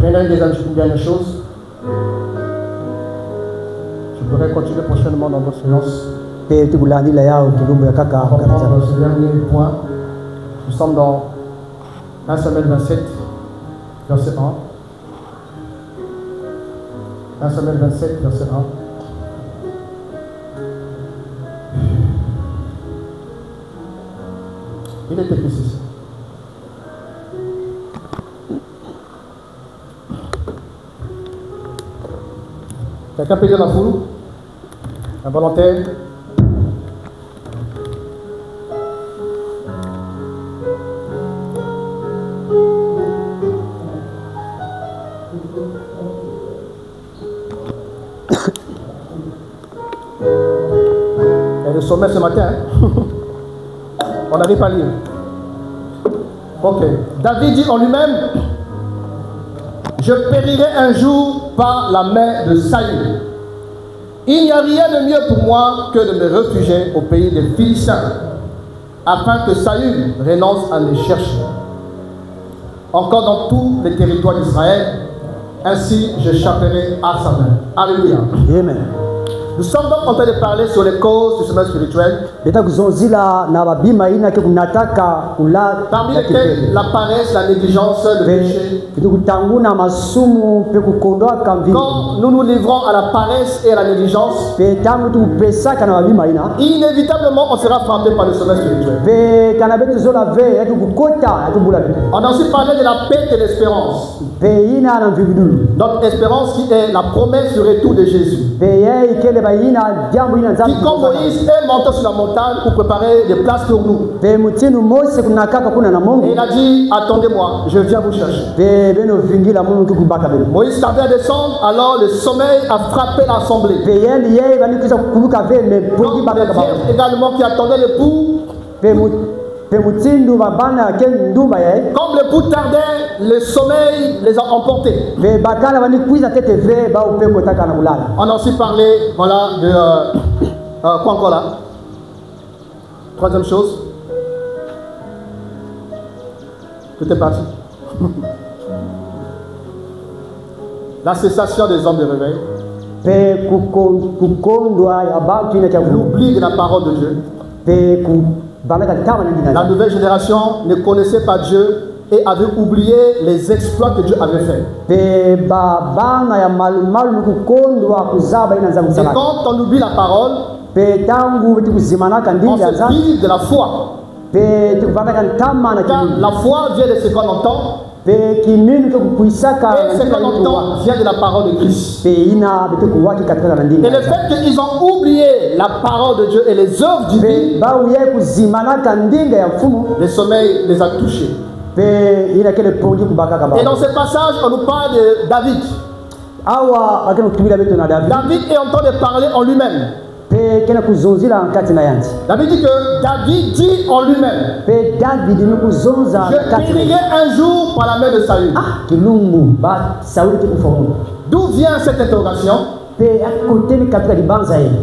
Maintenant, une dernière chose. Je pourrais continuer prochainement dans notre séance. Dans ce dernier point, nous sommes dans 1 Samuel 27, verset 1. 1 Samuel 27, verset 1. Il était écrit ceci. Quelqu'un peut dire la foule? Un volontaire? Et le sommet ce matin, on n'arrive pas à lire. Ok. David dit en lui-même, je périrai un jour par la main de Saül. Il n'y a rien de mieux pour moi que de me réfugier au pays des Philistins, afin que Saül renonce à me chercher. Encore dans tous les territoires d'Israël, ainsi j'échapperai à sa main. Alléluia. Amen. Nous sommes donc en train de parler sur les causes du sommeil spirituel, parmi lesquelles la paresse, la négligence, le péché. Quand nous nous livrons à la paresse et à la négligence, inévitablement on sera frappé par le sommeil spirituel. On a aussi parlé de la paix et de l'espérance. Notre espérance qui est la promesse du retour de Jésus. Qui, comme Moïse, est monté sur la montagne pour préparer des places pour nous. Et il a dit, attendez-moi, je viens vous chercher. Moïse tardait à descendre, alors le sommeil a frappé l'assemblée. Également qui attendait l'époux. Comme l'époux tardait, le sommeil les a emportés. On a aussi parlé, voilà, de quoi encore là? Troisième chose. Tout est parti. La cessation des hommes de réveil. L'oubli de la parole de Dieu. La nouvelle génération ne connaissait pas Dieu et avait oublié les exploits que Dieu avait faits. Et quand on oublie la parole, on se prive de la foi. Car la foi vient de ce qu'on entend. Et ce qu'on entend vient de la parole de Christ. Et le fait qu'ils ont oublié la parole de Dieu et les œuvres divines, le sommeil les a touchés. Et dans ce passage, on nous parle de David. David est en train de parler en lui-même. David dit que David dit en lui-même, je périrai un jour par la main de Saül. D'où vient cette interrogation?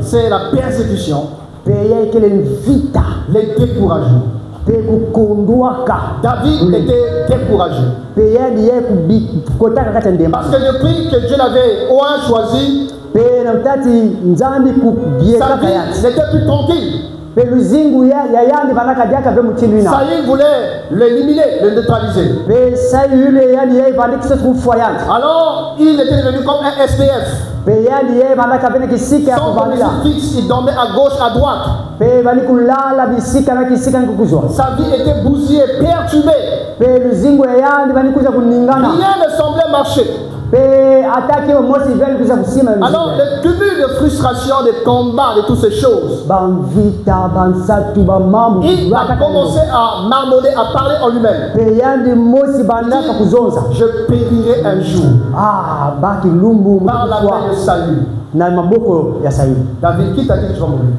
C'est la persécution, les découragements. David était découragé. Parce que depuis que Dieu l'avait choisi, sa vie n'était plus tranquille. Saül voulait l'éliminer, le neutraliser. Alors il était devenu comme un SPF. Sans domicile fixe, il dormait à gauche, à droite. Sa vie était bousillée, perturbée. Rien ne semblait marcher. Alors le cumul de frustration, de combats, de toutes ces choses, il a commencé à marmonner, à parler en lui-même. Je périrai un jour par la main de Saül. David, qui t'a dit que tu vas mourir?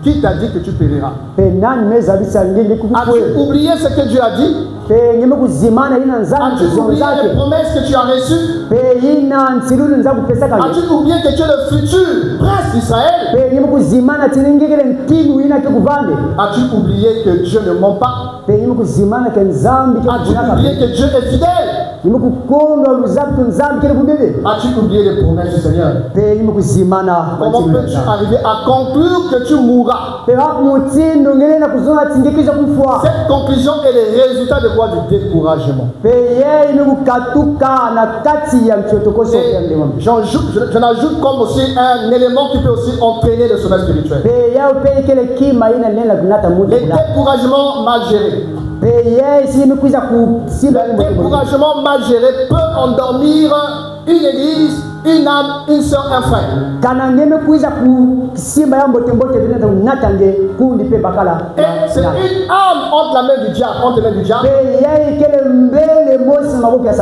Qui t'a dit que tu périras? As-tu oublié ce que Dieu a dit? As-tu oublié les promesses que tu as reçues? As-tu oublié que tu es le futur prince d'Israël? As-tu oublié que Dieu ne ment pas? As-tu oublié que Dieu est fidèle? As-tu oublié les promesses du Seigneur? Comment peux-tu arriver à conclure que tu mourras? Cette conclusion est le résultat de quoi? Du découragement. Je n'ajoute comme aussi un élément qui peut aussi entraîner le sommeil spirituel. Les découragements mal gérés. Le découragement mal géré peut endormir une église, une âme, une soeur, un frère. Et c'est une arme entre la main du diable,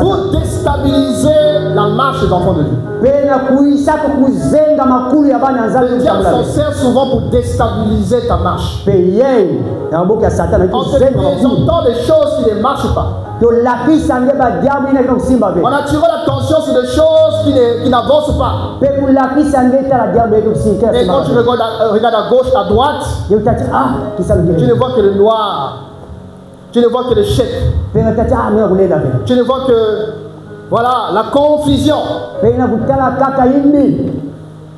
pour déstabiliser la marche des enfants de Dieu. Le diable s'en sert souvent pour déstabiliser ta marche. En te présentant des choses qui ne marchent pas. On attire l'attention sur des choses qui n'avancent pas. Et quand tu regardes à gauche, à droite, tu ne vois que le noir. Tu ne vois que l'échec. Tu ne vois que, voilà, la confusion. Et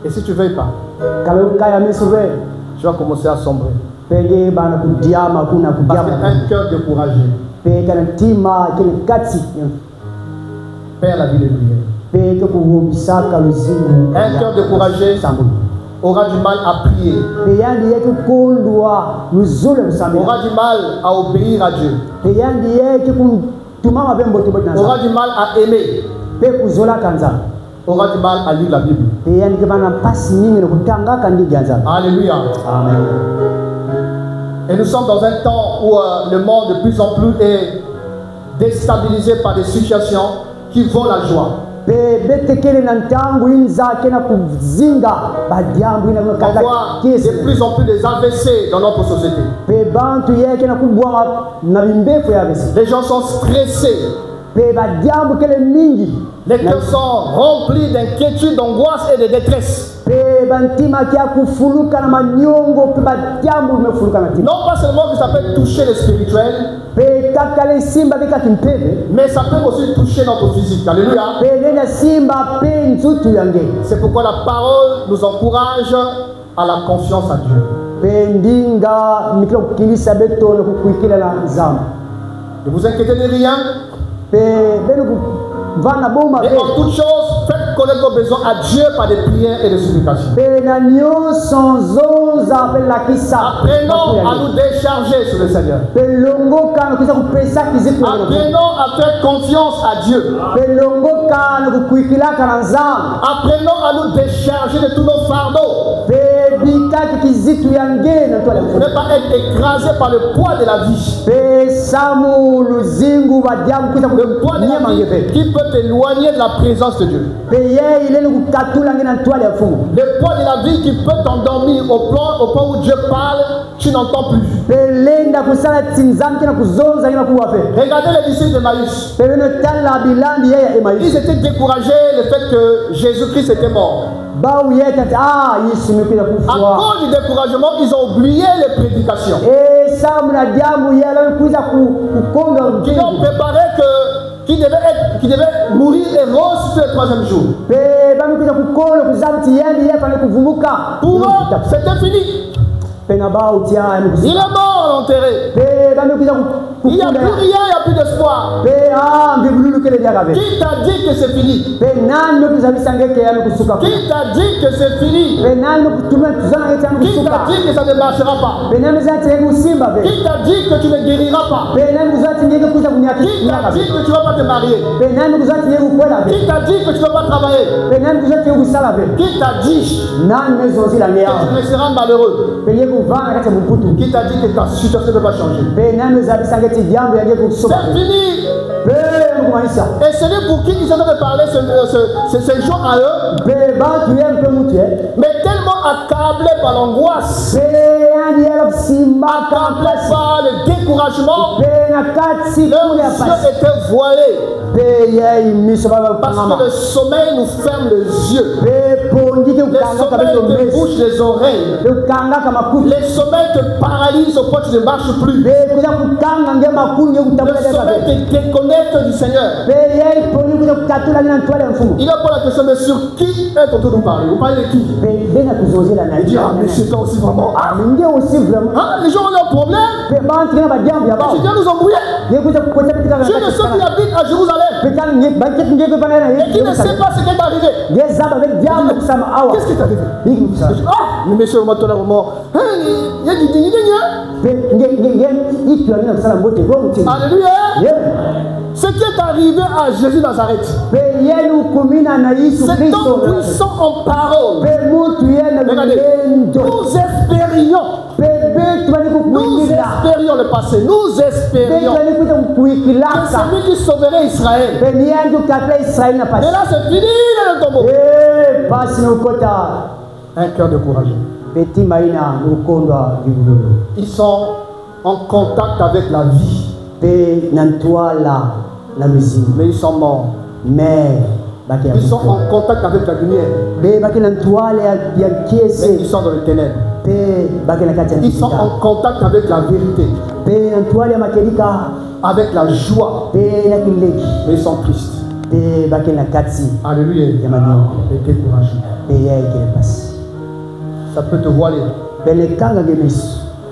si tu ne veilles pas, tu vas commencer à sombrer. Parce qu'il y a un cœur découragé. Père, la vie de prière. Un cœur découragé aura du mal à prier. Aura du mal à obéir à Dieu. Aura du mal à aimer. Aura du mal à lire la Bible. Alléluia. Amen. Et nous sommes dans un temps où le monde de plus en plus est déstabilisé par des situations qui vont la joie. On voit de plus en plus des AVC dans notre société. Les gens sont stressés. Les cœurs sont remplis d'inquiétude, d'angoisse et de détresse. Non pas seulement que ça peut toucher le spirituel, mais ça peut aussi toucher notre physique. Alléluia. C'est pourquoi la parole nous encourage à la confiance à Dieu. Ne vous inquiétez de rien. Et en toute chose, faites connaître vos besoins à Dieu par des prières et des supplications. Apprenons à nous décharger sur le Seigneur. Apprenons à faire confiance à Dieu. Apprenons à nous décharger de tous nos fardeaux. Ne pas être écrasé par le poids de la vie. Le poids de la vie qui peut t'éloigner de la présence de Dieu. Le poids de la vie qui peut t'endormir au point où Dieu parle, tu n'entends plus. Regardez les disciples de Maïs. Ils étaient découragés le fait que Jésus-Christ était mort. À cause du découragement, ils ont oublié les prédications. Ils ont préparé qu'il devait mourir et ressusciter le troisième jour. Pour eux, c'était fini. Il est mort, enterré. Il n'y a plus rien, il n'y a plus d'espoir. Qui t'a dit que c'est fini? Qui t'a dit que c'est fini? Qui t'a dit que ça ne marchera pas? Qui t'a dit que tu ne guériras pas? Qui t'a dit que tu ne vas pas te marier? Qui t'a dit que tu ne vas pas travailler? Qui t'a dit que tu ne seras malheureux? Qui t'a dit que ta situation ne va pas changer? C'est fini. Et celui pour qui ils ont de parler ce jour à eux, mais tellement accablé par l'angoisse, accablé par le découragement, leurs yeux étaient voilés. Parce que le sommeil nous ferme les yeux. Le sommeil te bouche les oreilles. Le sommeil te paralyse au point que tu ne marches plus. Le sommeil te déconnecte du Seigneur. Il a pas la question, mais sur qui est en train de nous parler? Vous parlez de qui? Il dit, ah, mais c'est toi aussi vraiment. Ah, les gens ont leurs problèmes. Tu viens nous embrouiller. Tu es le seul qui habite à Jérusalem et qui ne sait pas ce qui est arrivé. Qu'est-ce qui est arrivé? Ah, mais monsieur, vraiment, il y a du alléluia. Ce qui est arrivé à Jésus Nazareth, cet homme puissant en parole, regardez, nous espérions Nous espérions le passé. Nous espérions que c'est lui qui sauverait Israël. Mais là, c'est fini le tombeau. Un cœur de courage. Ils sont en contact avec la vie. Mais ils sont morts. Ils sont en contact avec la lumière. Mais ils sont dans les ténèbres. Ils sont en contact avec la vérité. Avec la joie. Mais ils sont tristes. Alléluia. Et découragés. Ça peut te voiler.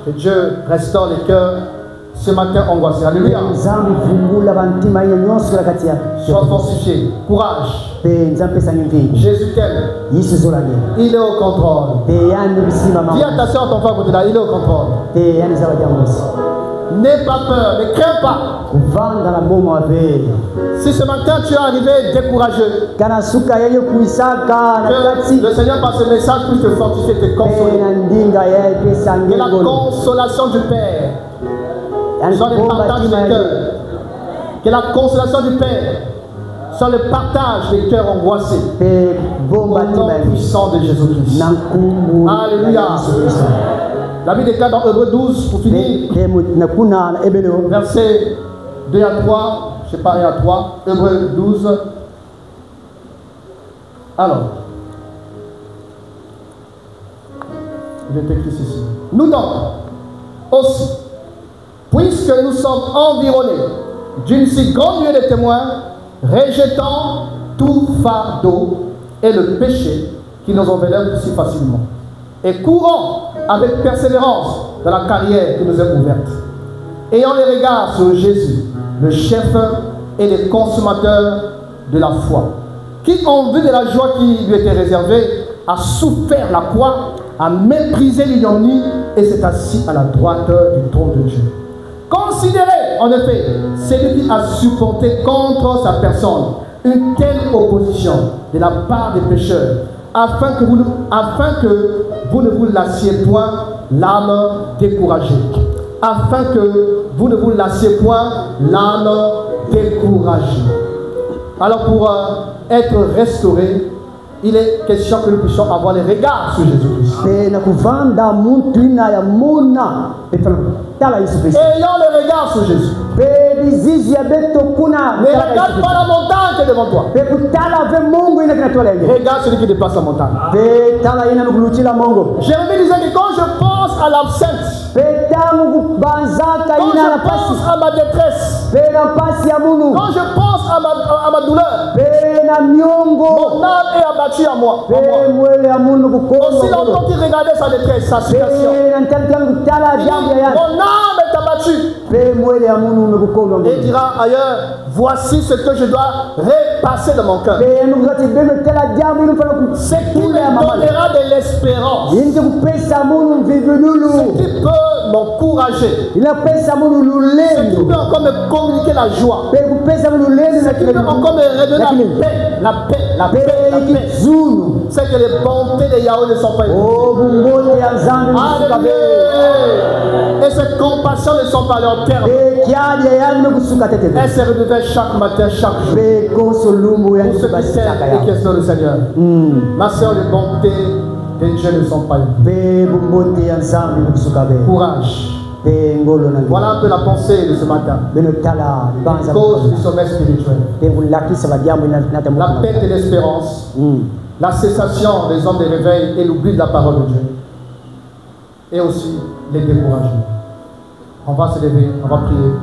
Que Dieu restaure les cœurs ce matin angoissés. Alléluia. Sois fortifié. Courage. Jésus t'aime. Il est au contrôle. Dis à ta soeur, ton frère à côté là, il est au contrôle. N'aie pas peur, ne crains pas. Si ce matin tu es arrivé découragé, que le Seigneur par ce message puisse te fortifier, te consoler. Que la consolation du Père soit le partage des cœurs. Que la consolation du Père soit le partage des cœurs angoissés. Au nom puissant de Jésus-Christ. Alléluia. La Bible déclare dans Hébreux 12, pour finir, versets 2 à 3, je sais pas, 1 à 3, Hébreux 12. Alors, il est écrit ici. Nous donc, aussi, puisque nous sommes environnés d'une si grande nuée de témoins, rejetant tout fardeau et le péché qui nous enveloppe si facilement, et courant avec persévérance dans la carrière qui nous est ouverte, ayant les regards sur Jésus, le chef et le consommateur de la foi, qui en vue de la joie qui lui était réservée, a souffert la croix, a méprisé l'ignominie et s'est assis à la droite du trône de Dieu. Considérez en effet celui qui a supporté contre sa personne une telle opposition de la part des pécheurs, afin que vous ne vous lassiez point l'âme découragée. Afin que vous ne vous lassiez point l'âme découragée. Alors pour être restauré, il est question que nous puissions avoir les regards sur Jésus-Christ. Ayant le regard sur Jésus. Ne regarde pas la montagne qui est devant toi. Regarde celui qui dépasse la montagne. Jérémie disait que quand je pense à l'absence, quand je pense à ma détresse, quand je pense à ma douleur, mon âme est abattue à moi. Aussi longtemps qu'il regardait sa détresse, sa situation, mon âme est abattue. Et il dira ailleurs, voici ce que je dois repasser dans mon cœur. Ce qui me donnera de l'espérance. Ce qui peut m'encourager. Ce qui peut encore me communiquer la joie. Ce qui peut encore me redonner la paix. C'est que les bontés de Yahweh ne sont pas épuisées. Et ces compassions ne sont pas leur terme. Elles se renouvellent chaque matin, chaque jour. Pour ceux qui s'aiment et qui espèrent le Seigneur. Ma soeur, les bontés de Dieu ne sont pas épuisées. Courage. Voilà un peu la pensée de ce matin. Cause du sommet spirituel. La paix et l'espérance. La cessation des hommes de réveil et l'oubli de la parole de Dieu. Et aussi les découragements. On va se lever, on va prier.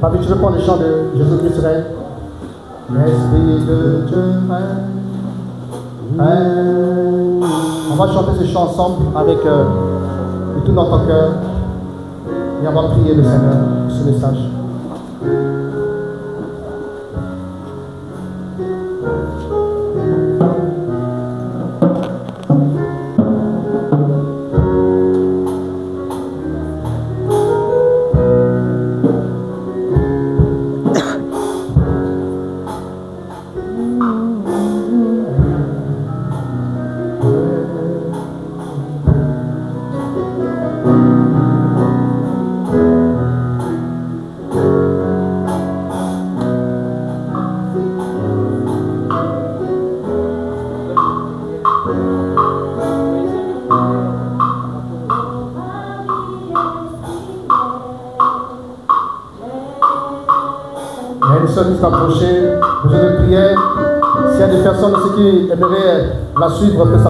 Papi, tu veux prendre le chant de Jésus-Christ règne? L'Esprit de Dieu règne. On va chanter ce chant ensemble avec tout notre cœur. Et on va prier le Seigneur pour ce message. sœurs qui sont approchées, besoin de prière. S'il y a des personnes aussi qui aimeraient la suivre, que ça